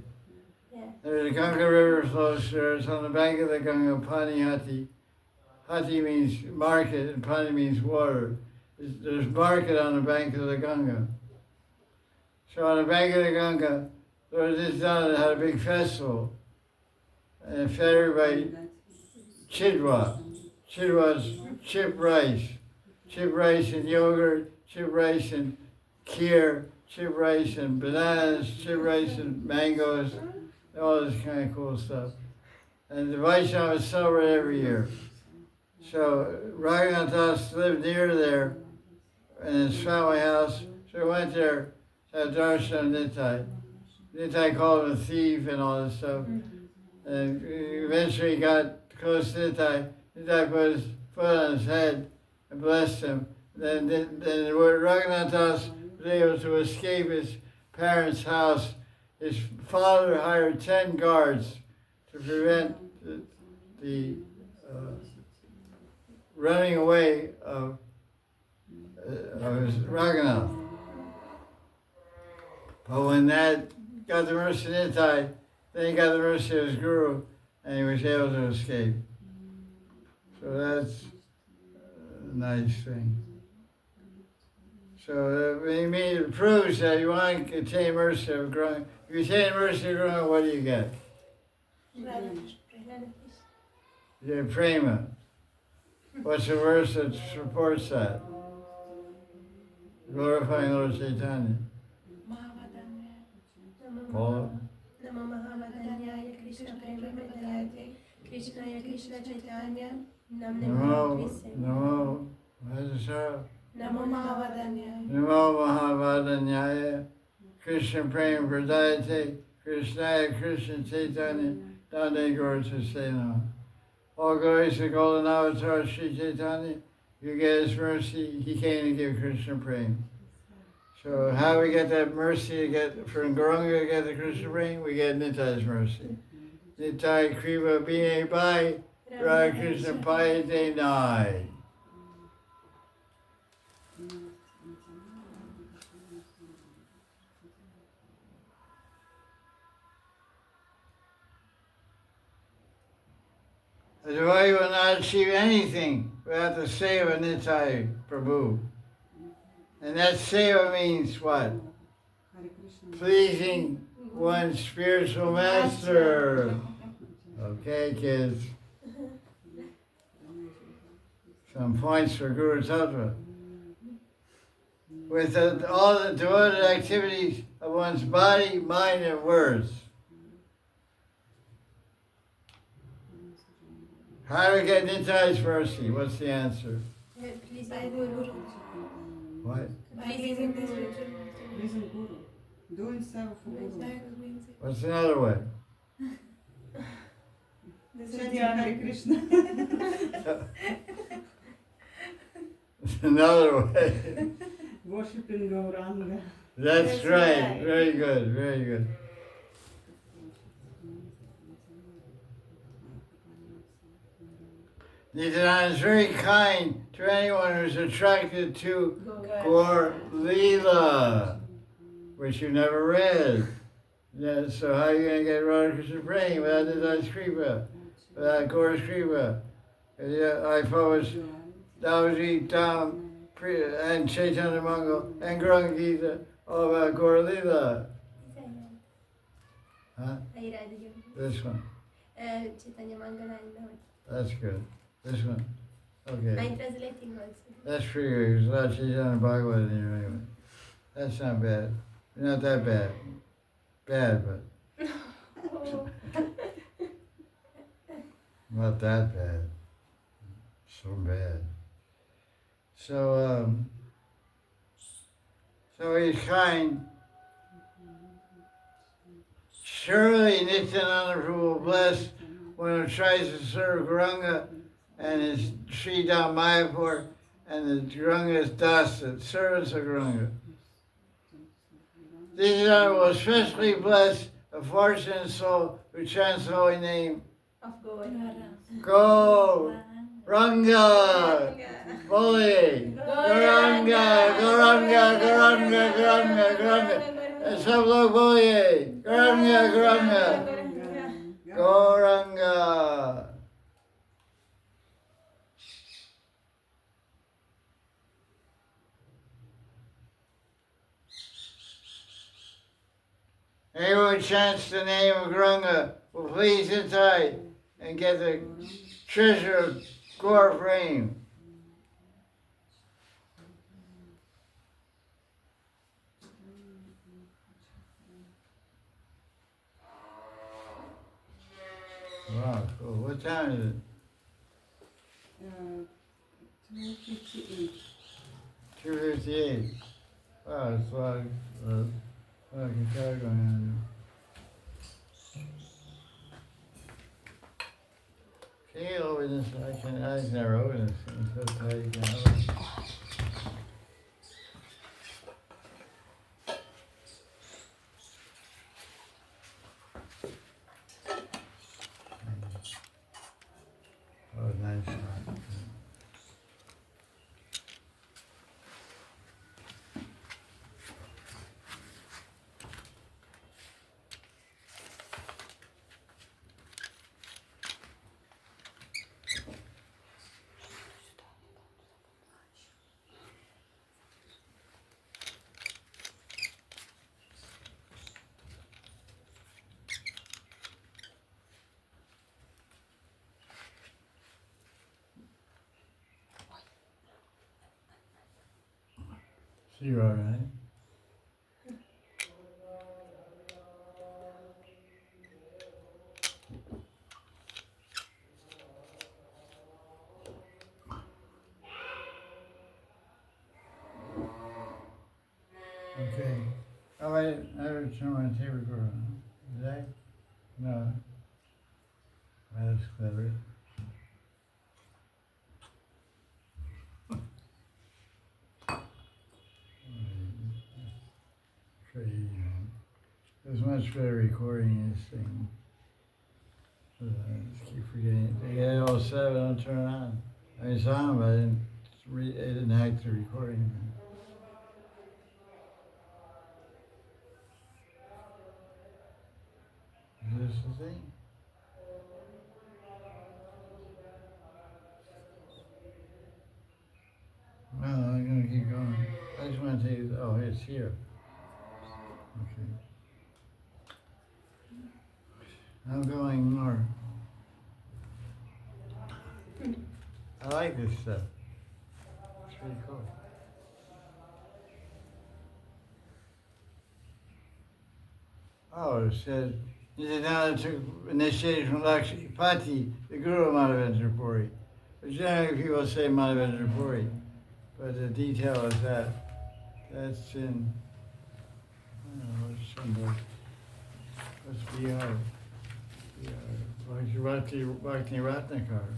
Yeah. There's a Ganga river flows there. It's on the bank of the Ganga, Panihati. Hati means market and Pani means water. There's market on the bank of the Ganga. So on the bank of the Ganga, there was this town that had a big festival. And it fed everybody chidwa. Chidwa's chip rice. Chip rice and yogurt, chip rice and kheer, chip rice and bananas, chip rice and mangoes, all this kind of cool stuff. And the Vaishnavas celebrate every year. So Raghunath Das lived near there in his family house. So we went there to have darshan of Nitai. Nitai called him a thief and all this stuff. And eventually he got close to Nitai. Nitai put his foot on his head and blessed him. Then Raghunath Das was able to escape his parents' house. His father hired 10 guards to prevent the running away of his Raghunath. But when that got the mercy of Nitai, then he got the mercy of his guru, and he was able to escape. So that's a nice thing. So it proves that you want to attain mercy of growing. If you attain mercy of growing, what do you get? You get prema. What's the verse that supports that? Glorifying Lord Chaitanya. Paul? Namo Mahavadanyaya Krishna Prema Vedayate Krishnaya Krishna Chaitanya Namo, what does it say? Namo Mahavadanyaya Namo Mahavadanyaya Krishna Prema Vedayate Krishnaya Krishna Chaitanya Dande Gaur Sena. All glories to Golden Avatar Sri Chaitanya. You get his mercy, he came to give Krishna Prema. So how we get that mercy to get from Gauranga to get the Krishna Prema? We get Nitai's mercy. Nitai Kriva Bine Bai Radha Krishna Payate Nai. A devotee will not achieve anything without the seva Nitai Prabhu. And that seva means what? Pleasing one's spiritual master. Okay, kids. Some points for Guru Tattva. With all the devoted activities of one's body, mind, and words. How do we get Nitai's mercy? What's the answer? Pleasing Guru. What? Pleasing Guru. Pleasing Guru. Doing serve for Guru. What's another way? This is Chanting Dhyana. Hare Krishna. Another way. Worshipping Gauranga. That's That's right. right. Very good. Very good. Nityananda is very kind to anyone who's attracted to Gaur Leela, which you never read. Yeah, so how are you going to get Radha Krishna praying without Nityananda's Kripa, without Gaur's Kripa? I published Babaji Tam and Chaitanya Mangal and Gauranga Gita all about Gaur Leela. Huh? This one. Chaitanya Mangala and That's good. This one. Okay. I'm translating also. That's for you. There's a lot of Chaitanya Bhagavad in here anyway. That's not bad. You're not that bad. Bad, but not that bad. So bad. So, so he's kind. Surely Nityananda will bless when he tries to serve Guranga and his Sri Dham Mayapur and the Guranga's Das, the servants of Guranga. Nityananda will especially bless a fortunate soul who chants the holy name. Of God. Go Ranga Bole Garanga Garanga Garanga Garanga Garanga Sab log bole Garanga Garanga Garanga. Anyone who chants the name of Garanga will please inside and get the treasure of Gaur frame. Wow, cool. What time is it? 2:58. 2:58. Wow, it's a lot of guitar going on. Can you open this? I've never opened this thing. It's so tight you can't open it. Oh, nice. So you're all right? Okay. Oh, I would turn my tape recorder on. Did I? No. Well, that's clever. Crazy. It was much better recording this thing. I just keep forgetting it. They get it all set, but I don't turn it on. I mean, it's on, but I didn't hack the recording. Is this the thing? No, I'm gonna keep going. I just want to take it. Oh, it's here. Okay. I'm going more. I like this stuff. It's pretty cool. Oh, it said, Nityananda took initiation from Lakshmipati, the Guru of Madhavendra Puri. But generally people say Madhavendra Puri, but the detail is that. That's in, I don't know, what's somewhere. What's Bihar? Bhakti Ratnakar.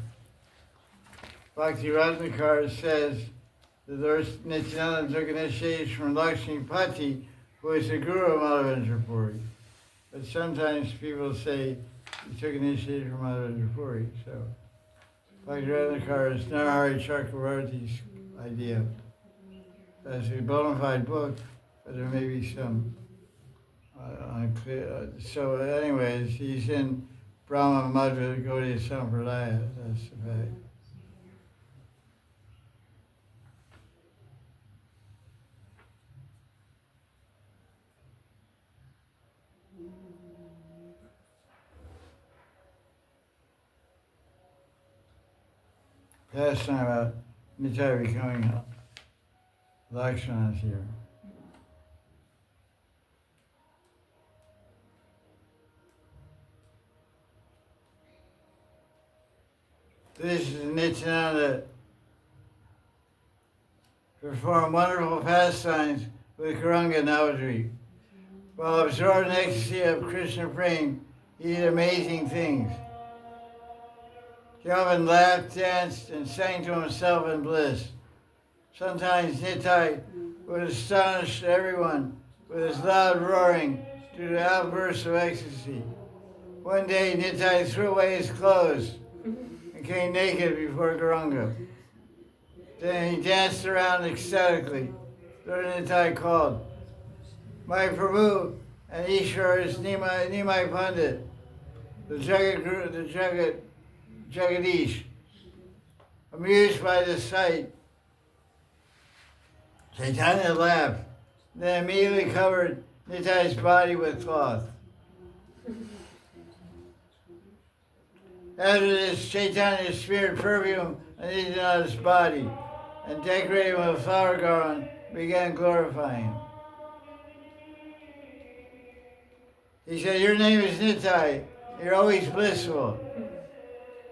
Bhakti Ratnakar says that there's Nityananda took initiation from Lakshmipati, who is the Guru of Madhavendra Puri. But sometimes people say he took initiation from Maharaj Puri. So Bhakti Ratnakar is Narahari Chakravarti's idea. That's a bona fide book, but there may be some unclear. So anyways, he's in Brahma Madhva Gaudiya Sampradaya. That's the fact. Last time about Nitai becoming Lakshmana here. This is Nityananda perform wonderful pastimes with Gauranga Navadvip. While absorbed in ecstasy of Krishna Prem, he did amazing things. He often laughed, danced, and sang to himself in bliss. Sometimes Nitai would astonish everyone with his loud roaring due to outbursts of ecstasy. One day Nitai threw away his clothes and came naked before Gauranga. Then he danced around ecstatically. Lord Nitai called, "My Prabhu and Ishwar is Nimai Pandit, the Jagadish." Amused by the sight, Chaitanya laughed, then immediately covered Nitai's body with cloth. After this, Chaitanya smeared perfume on Nityananda's body and decorated him with a flower garland, began glorifying him. He said, "Your name is Nitai. You're always blissful.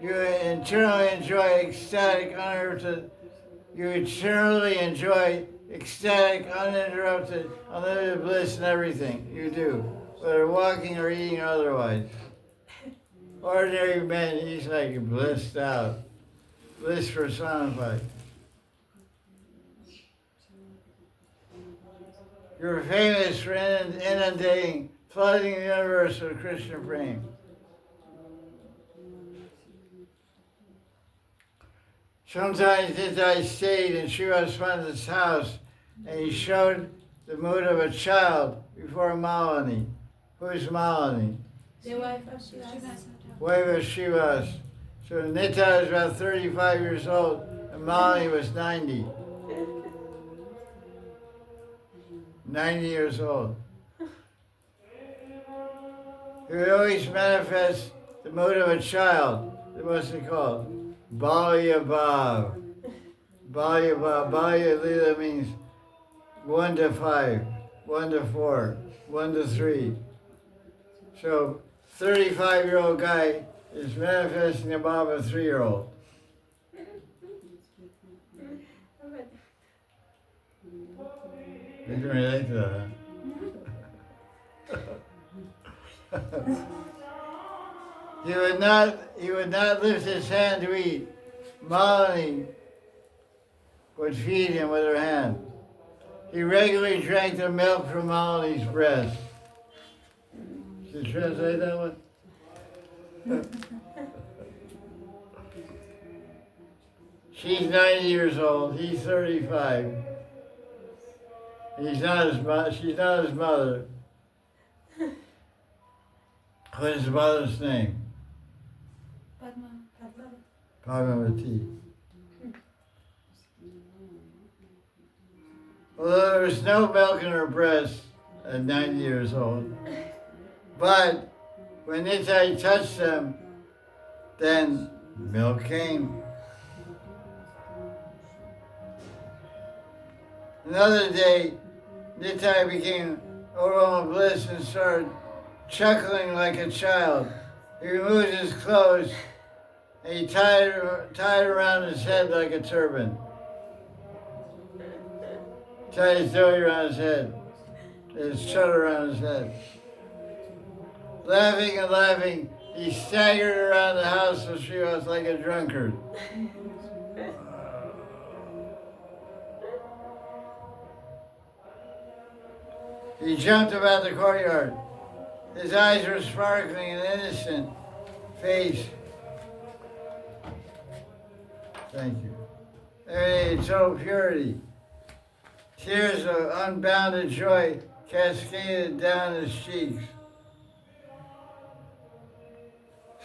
You eternally enjoy ecstatic, uninterrupted. You eternally enjoy ecstatic, uninterrupted, unlimited bliss in everything you do, whether walking or eating or otherwise." Ordinary men, he's like blissed out, bliss personified. You're famous for inundating, flooding the universe with Krishna Prem. Sometimes Nitai stayed in Srivas Pandit's house and he showed the mood of a child before Malini. Who is Malini? The wife of Shivas. Wife of Srivas. So Nitai was about 35 years old and Malini was 90. 90 years old. He would always manifest the mood of a child. What's it called? Balya Bhav. Balya Bhav. Balya Lila means 1 to 5, 1 to 4, 1 to 3. So 35-year-old guy is manifesting the Bhav of a 3-year-old. You can relate to that, huh? He would not lift his hand to eat. Malini would feed him with her hand. He regularly drank the milk from Malini's breast. Should you translate that one? She's 90 years old. He's 35. She's not his mother. What is his mother's name? Padmavati. Although there was no milk in her breast at 90 years old, but when Nitai touched them, then milk came. Another day, Nitai became overwhelmed with bliss and started chuckling like a child. He removed his clothes and he tied around his head like a turban. Tied his dory around his head, his chudder around his head. Laughing and laughing, he staggered around the house of Srivas like a drunkard. He jumped about the courtyard. His eyes were sparkling and innocent face. Thank you. In total purity. Tears of unbounded joy cascaded down his cheeks.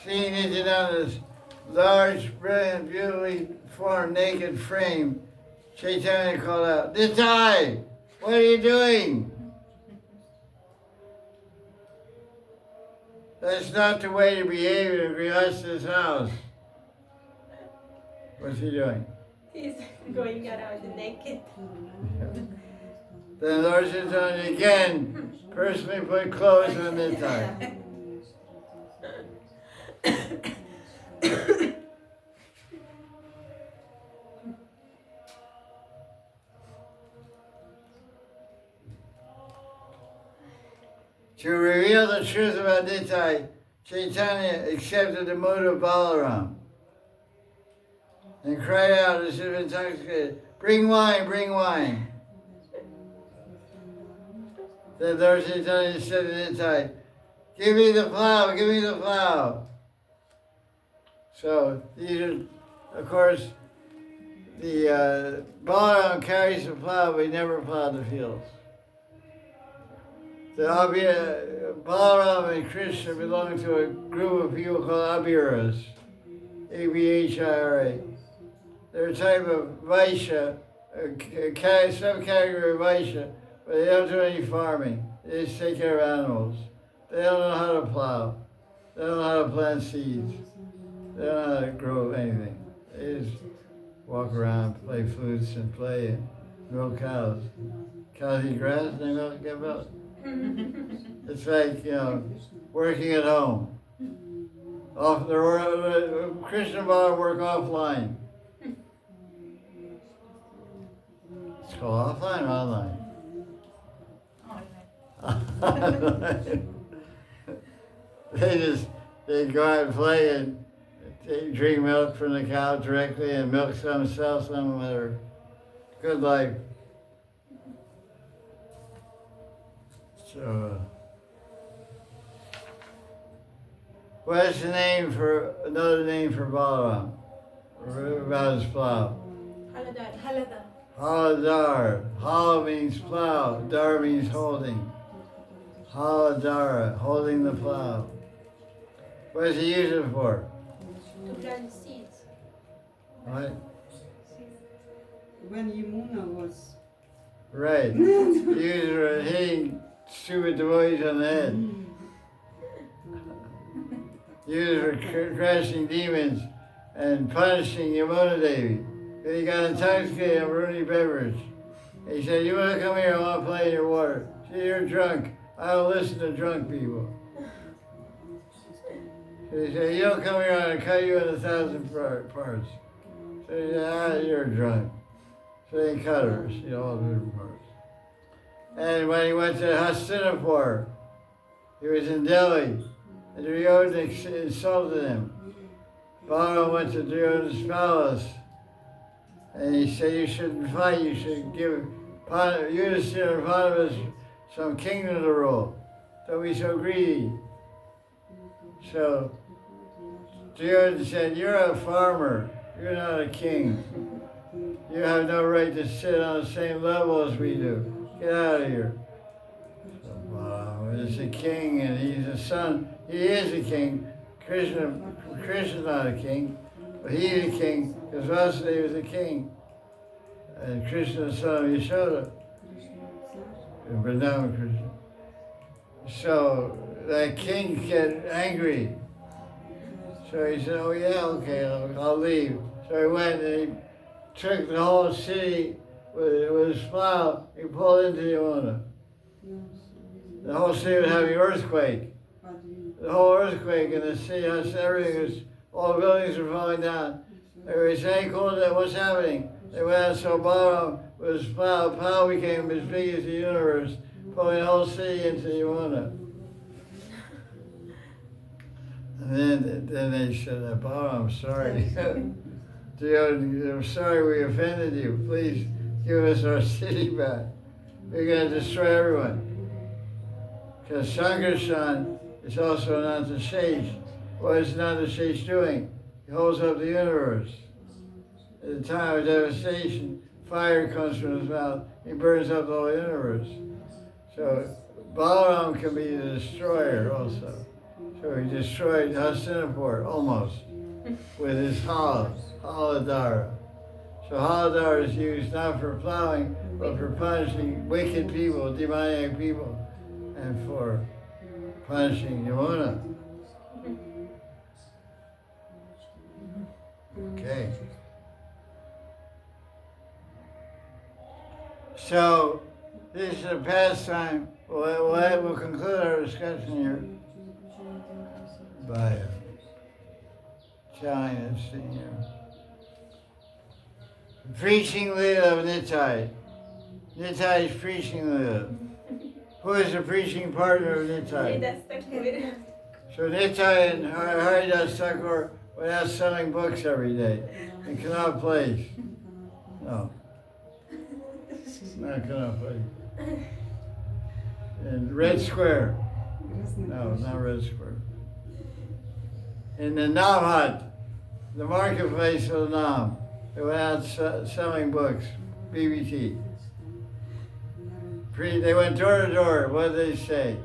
Seeing Nityananda's large, brilliant, beautifully formed, naked frame, Chaitanya called out, "Nitai, what are you doing? That's not the way to behave in a Grihasta's house." What's he doing? He's going around naked. Then Lord Chaitanya again personally put clothes on Nitai. To reveal the truth about Nitai, Chaitanya accepted the mood of Balaram and cried out as if intoxicated, "Bring wine, bring wine." Then Lord Chaitanya said to Nitai, "Give me the plow, give me the plow." So these are, of course, the Balaram carries the plow, but he never plowed the fields. The Balaram and Krishna belong to a group of people called Abhiras, Abhira. They're a type of Vaishya, a subcategory of Vaishya, but they don't do any farming. They just take care of animals. They don't know how to plow. They don't know how to plant seeds. They don't know how to grow anything. They just walk around, play flutes, and play and milk cows. Cows eat grass and they get milk. It's like, working at home. Krishna and Balaram work offline. It's called offline or online? They go out and play and they drink milk from the cow directly and milk some, sell some, whatever. Good life. So, what's another name for Balaram? About his plow? Halada. Haladar. Hala means plow. Dar means holding. Haladara, holding the plow. What does he use it for? To plant seeds. What? When Yamuna was Right. He used it for hitting stupid devotees on the head. He used it for crushing demons and punishing Yamuna Devi. He got intoxicated on Rooney beverage. He said, "You want to come here? I want to play in your water." She said, "You're drunk. I don't listen to drunk people." So he said, "You don't come here, I'm going to cut you in 1,000 parts." So he said, "You're drunk." So they cut her, all the different parts. And when he went to Hastinapur, he was in Delhi, and Duryodhana insulted him. Balaram went to Duryodhana's palace, and he said, "You shouldn't fight, you should give Yudhishthira and Pandavas some kingdom to rule. Don't be so greedy." So Duryodhana said, "You're a farmer, you're not a king. You have no right to sit on the same level as we do. Get out of here." So Balaram is a king and he's a son. He is a king. Krishna's not a king, but he's a king because Vasudeva is a king. And Krishna is the son of Yashoda. And Vrindavan Krishna. So that king get angry. So he said, "Oh yeah, okay, I'll leave." So he went and he took the whole city with his plow. He pulled into Yamuna. The whole city was having an earthquake. The whole earthquake in the city, everything was, all the buildings were falling down. Everybody said, "Hey, cool, what's happening?" They went out and saw Balaram with his plow. The plow became as big as the universe, pulling the whole city into Yamuna. And then they said, "Balaram, I'm sorry. I'm sorry we offended you. Please give us our city back. We're going to destroy everyone." Because Shankarshan is also Anantashesh. What is Anantashesh doing? He holds up the universe. At the time of devastation, fire comes from his mouth. He burns up the whole universe. So Balaram can be the destroyer also. So he destroyed Hastinapur almost with his Haladara. So Haladara is used not for plowing, but for punishing wicked people, demoniac people, and for punishing Yamuna. Okay. So this is a pastime. We'll conclude our discussion here by telling us preaching Leela of Nitai. Nitai's preaching Leela. who is the preaching partner of Nitai? That's the clear. So Nitai and Haridas Thakur went out selling books every day in Connaught Place. No, not Connaught Place. In Red Square. No, not Red Square. In the Nam Hut, the marketplace of Nam. They went out selling books, BBT. They went door to door. What did they say?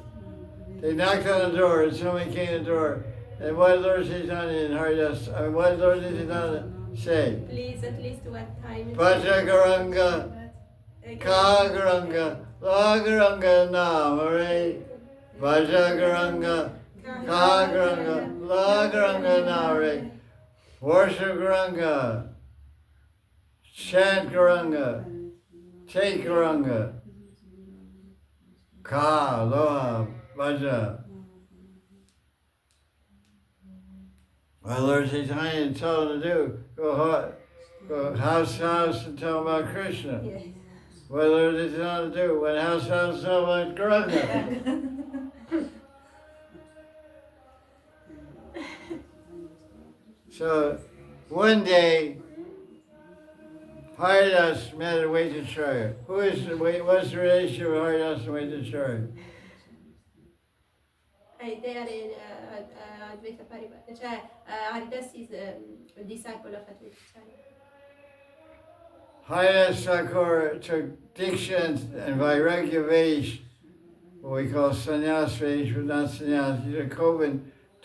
They knocked on the door, and somebody came to the door. And what did Lord Chaitanya and Haridas, what did Lord Chaitanya say? Please, at least one time. Pachagaranga, Kagaranga, Lagaranga Namare. Pachagaranga, Kagaranga, Lagaranga Namare. Varshagaranga, Shankaranga, Takaranga, Ka, Loha, Vaja. My Lord Chaitanya told him to do, go house to house and tell about Krishna. Yes. What Lord Chaitanya to do, went house to house and tell about Garanga. So one day, Haridas met a Vaitacharya. What's the relationship of Haridas and Vaitacharya? They are in Advaita Paribhava. Haridas is a disciple of Advaita Acharya. Haridas Thakur took Diksha and Vairagya Vesh, what we call sannyas Vesh, but not sannyas. He took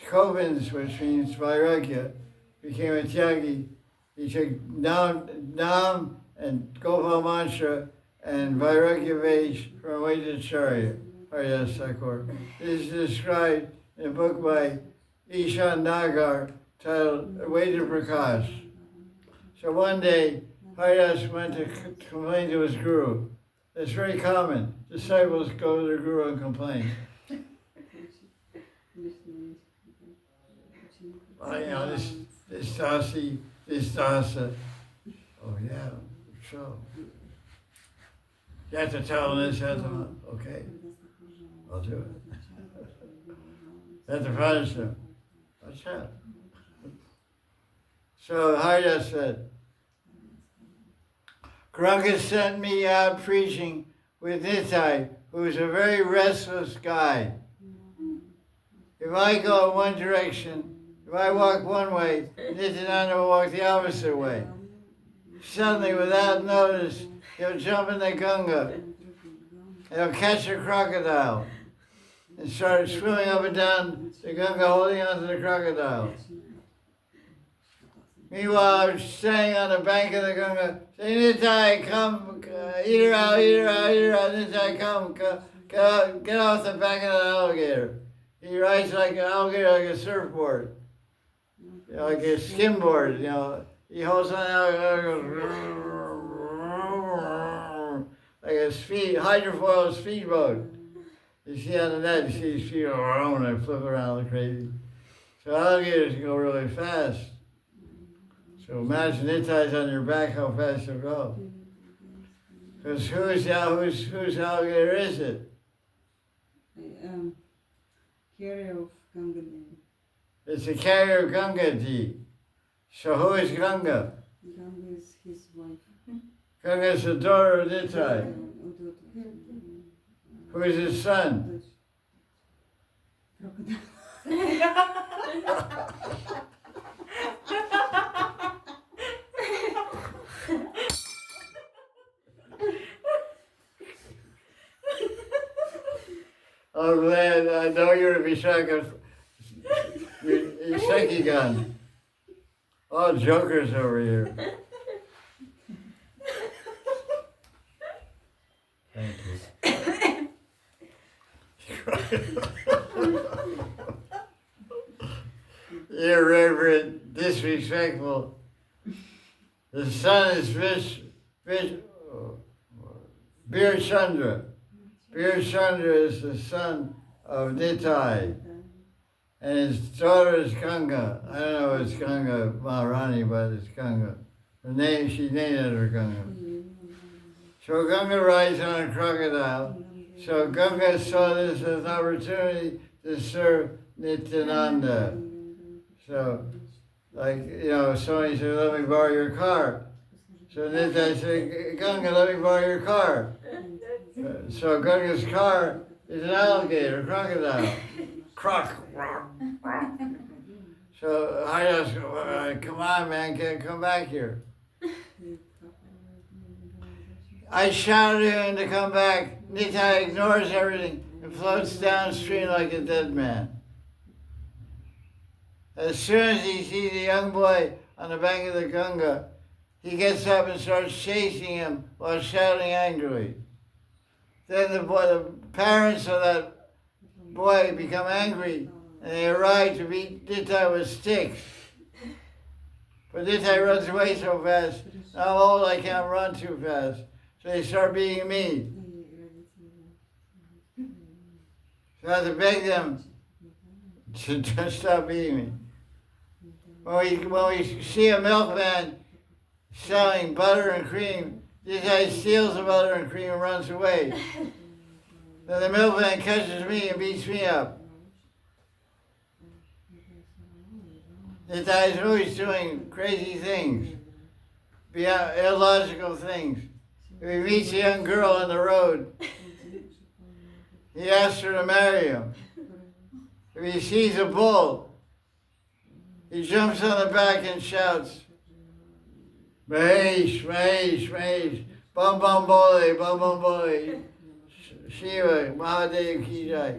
Kobins, which means Vairagya, became a Tyagi. He took Nam and Gopal Mantra and Vairagya Vesh from Vaitacharya, Haridas Thakur. This is described in a book by Ishan Nagar titled Vaita Prakash. So one day, Haridas went to complain to his guru. It's very common. Disciples go to their guru and complain. Oh, you know, this dasi, this dasa. Oh, yeah, so. You have to tell them this, you have to, okay, I'll do it. You have to punish them. What's that? So Haridas said, Garanga sent me out preaching with Nitai, who is a very restless guy. If I go in one direction, if I walk one way, Nityananda will walk the opposite way. Suddenly, without notice, he'll jump in the Ganga, and he'll catch a crocodile, and start swimming up and down the Ganga, holding onto the crocodile. Meanwhile, I'm staying on the bank of the Ganga, saying, Nitai, come, eat her out, eat her out, eat her out, Nitai, come, get off the back of the alligator. He rides like an alligator, like a surfboard, you know, like a skimboard, you know. He holds on like a hydrofoil speedboat. You see on the net, you see his feet and they flip around like crazy. So alligators can go really fast. So imagine Nitai's on your back, how fast you'll go. Because whose alligator is it? Carrier of Ganga. It's a carrier of Ganga Ji. So who is Ganga? Ganga is his wife. Ganga is the daughter of Nitai. Who is his son? Crocodile. I'm glad. I know you're a Vishaka. Seki gun. All jokers over here. Thank you. Irreverent, disrespectful. The son is Bir Chandra. Bir Chandra is the son of Nitai. And his daughter is Ganga. I don't know if it's Ganga Maharani, but it's Ganga. Her name, she named it her Ganga. So Ganga rides on a crocodile. So Ganga saw this as an opportunity to serve Nityananda. So, like, somebody said, let me borrow your car. So Nitai said, Ganga, let me borrow your car. So Ganga's car is an alligator, crocodile. Croc. So Haridas goes, come on, man, come back here. I shouted him to come back. Nitai ignores everything and floats downstream like a dead man. As soon as he sees a young boy on the bank of the Ganga, he gets up and starts chasing him while shouting angrily. Then the parents of that boy become angry and they arrive to beat Nitai with sticks. But Nitai runs away so fast, I'm old, I can't run too fast. So they start beating me. So I have to beg them to stop beating me. When we see a milkman selling butter and cream, this guy steals the butter and cream and runs away. Then the milkman catches me and beats me up. This guy is always doing crazy things, illogical things. If he meets a young girl on the road, he asks her to marry him. If he sees a bull, he jumps on the back and shouts, Mahesh, Mahesh, Mahesh, Bum Bum Bole, Shiva, Mahadev Ki Jai.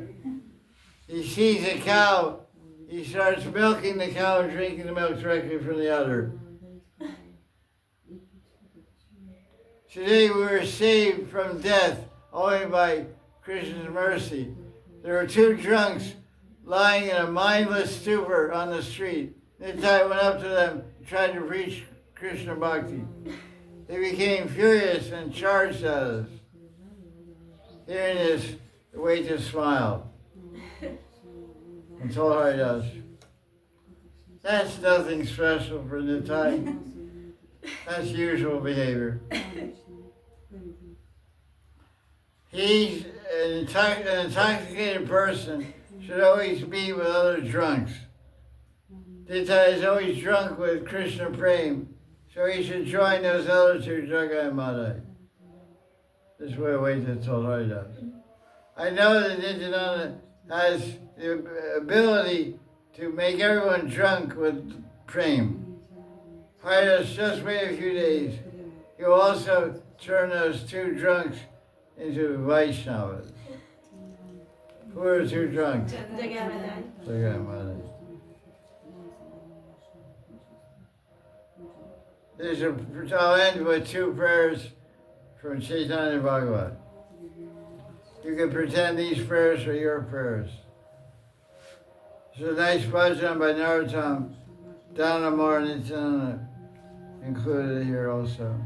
He sees a cow, he starts milking the cow and drinking the milk directly from the udder. Today we were saved from death only by Krishna's mercy. There were two drunks lying in a mindless stupor on the street. Nitai went up to them and tried to preach Krishna Bhakti. They became furious and charged at us. Hearing this, the way to smile. And told Haridas, that's nothing special for Nitai. That's usual behavior. He's an intoxicated person should always be with other drunks. Nitai is always drunk with Krishna Prem, so he should join those other two Jagai and Madai. This is what Waita told Haridas. I know that Nityananda has the ability to make everyone drunk with Prem. Haridas, just wait a few days. He'll also turn those two drunks into Vaishnavas. Who are the two drunks? Jagai and Madai. I'll end with two prayers from Chaitanya Bhagavat. You can pretend these prayers are your prayers. There's a nice bhajan by Narottam, Dhanamar Nityananda, included here also.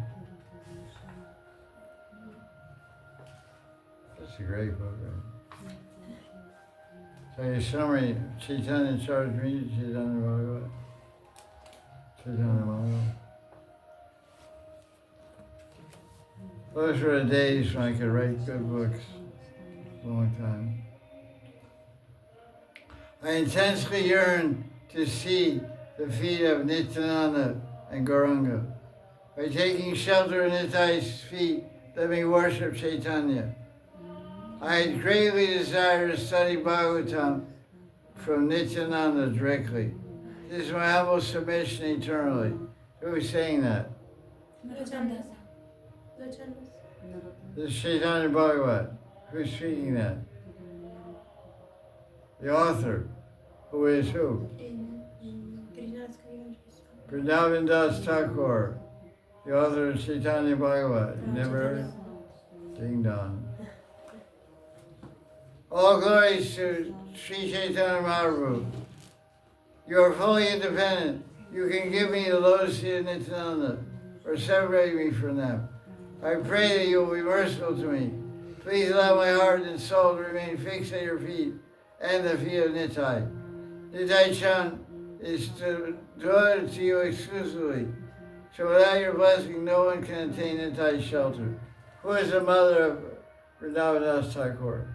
That's a great book, right? So your summary, Chaitanya charged me to Chaitanya Bhagavat. Chaitanya Bhagavat. Those were the days when I could write good books. A long time. I intensely yearn to see the feet of Nityananda and Gauranga. By taking shelter in Nitai's feet, let me worship Chaitanya. I had greatly desired to study Bhagavatam from Nityananda directly. This is my humble submission eternally. Who is saying that? This is Chaitanya Bhagavat. Who's speaking that? The author. Who is who? Vrindavan Das Thakur, the author of Chaitanya Bhagavat. You never heard? Ding dong. All glories to Sri Chaitanya Mahaprabhu. You are fully independent. You can give me the lotus feet of Nityananda or separate me from them. I pray that you will be merciful to me. Please allow my heart and soul to remain fixed at your feet and the feet of Nitai. Nitai-chan is devoted to you exclusively, so without your blessing, no one can attain Nitai's shelter. Who is the mother of Vrindavan Das Thakur.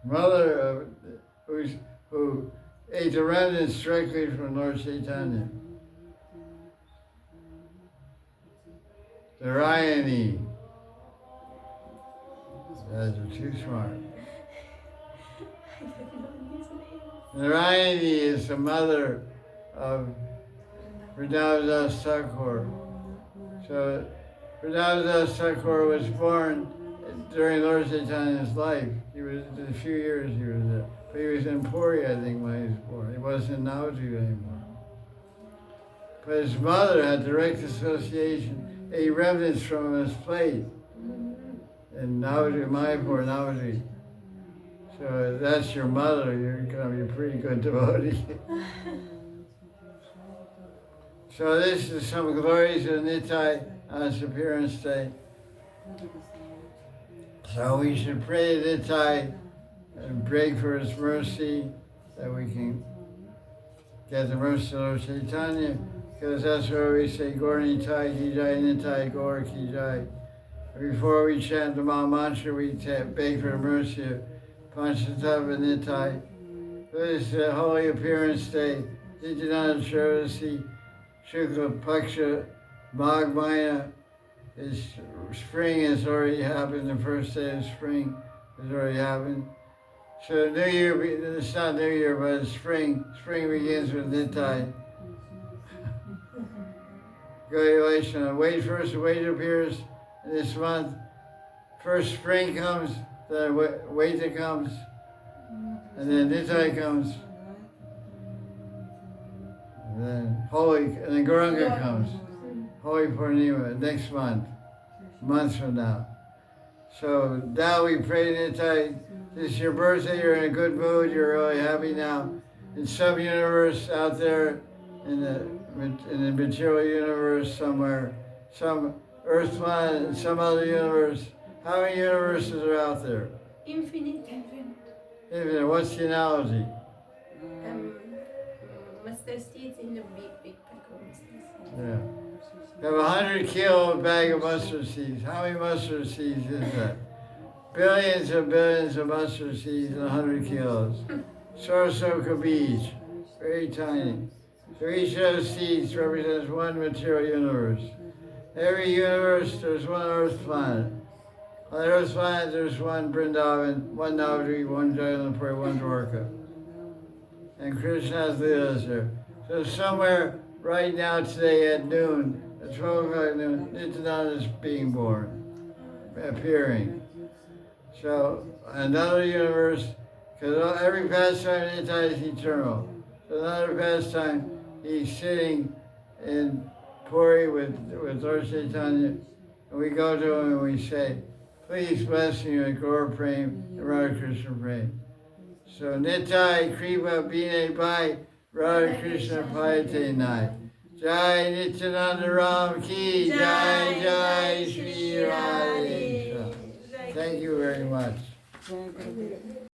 Mother who ate the remnants directly from Lord Chaitanya. The Rayani. Guys are too smart. I don't know his name. The Rayani is the mother of Vrindavan Das Thakur. So Vrindavan Das Thakur was born during Lord Chaitanya's life. He was a few years he was there. But he was in Puri, I think, when he was born. He wasn't in Navadvip anymore. But his mother had direct association, ate remnants from his plate in Navadvip, Mayapur, Navadvip. So if that's your mother, you're going to be a pretty good devotee. So this is some glories of Nitai on its appearance day. So we should pray to Nitai and beg for his mercy that we can get the mercy of Lord Chaitanya, because that's where we say Gaur Nitai Ki Jai, Nitai Gaur Ki Jai. Before we chant the Maha Mantra, we beg for the mercy of Panchatattva Nitai. This is the holy appearance day, Nityananda Chaudhary, Shukla Paksha, Magh Mahina. Spring has already happened, the first day of spring has already happened. So New Year, it's not New Year, but it's spring. Spring begins with Nitai. Wait first, wait appears this month. First spring comes, then Waita comes, and then Nitai comes. And then Gauranga comes. Holy Purnima, next month, months from now. So now we pray Nitai. This is your birthday, you're in a good mood, you're really happy now. In some universe out there, in the material universe somewhere, some Earth planet, some other universe. How many universes are out there? Infinite. Infinite. What's the analogy? Mustard seeds in the big pack of mustard seeds. Yeah. You have 100 kilo bag of mustard seeds. How many mustard seeds is that? Billions and billions of mustard seeds in 100 kilos. Sorsoka beach, very tiny. So each of those seeds represents one material universe. Every universe, there's one Earth planet. On the Earth planet, there's one Vrindavan, one Navadvip, one Jagannathpuri, one Dwarka. And Krishna's Leela is there. So somewhere right now today at noon, at 12 o'clock noon, Nityananda is being born, appearing. So another universe, because every pastime in Nitai is eternal. So another pastime, he's sitting in Puri with Lord Chaitanya, and we go to him and we say, please bless me with Gaur Prem and Radha Krishna Prem. So Nitai Kripa Bine Bhai Radha Krishna Payate Nai. Jai Nityananda Ram Ki Jai Jai Shri Radhe. Thank you very much.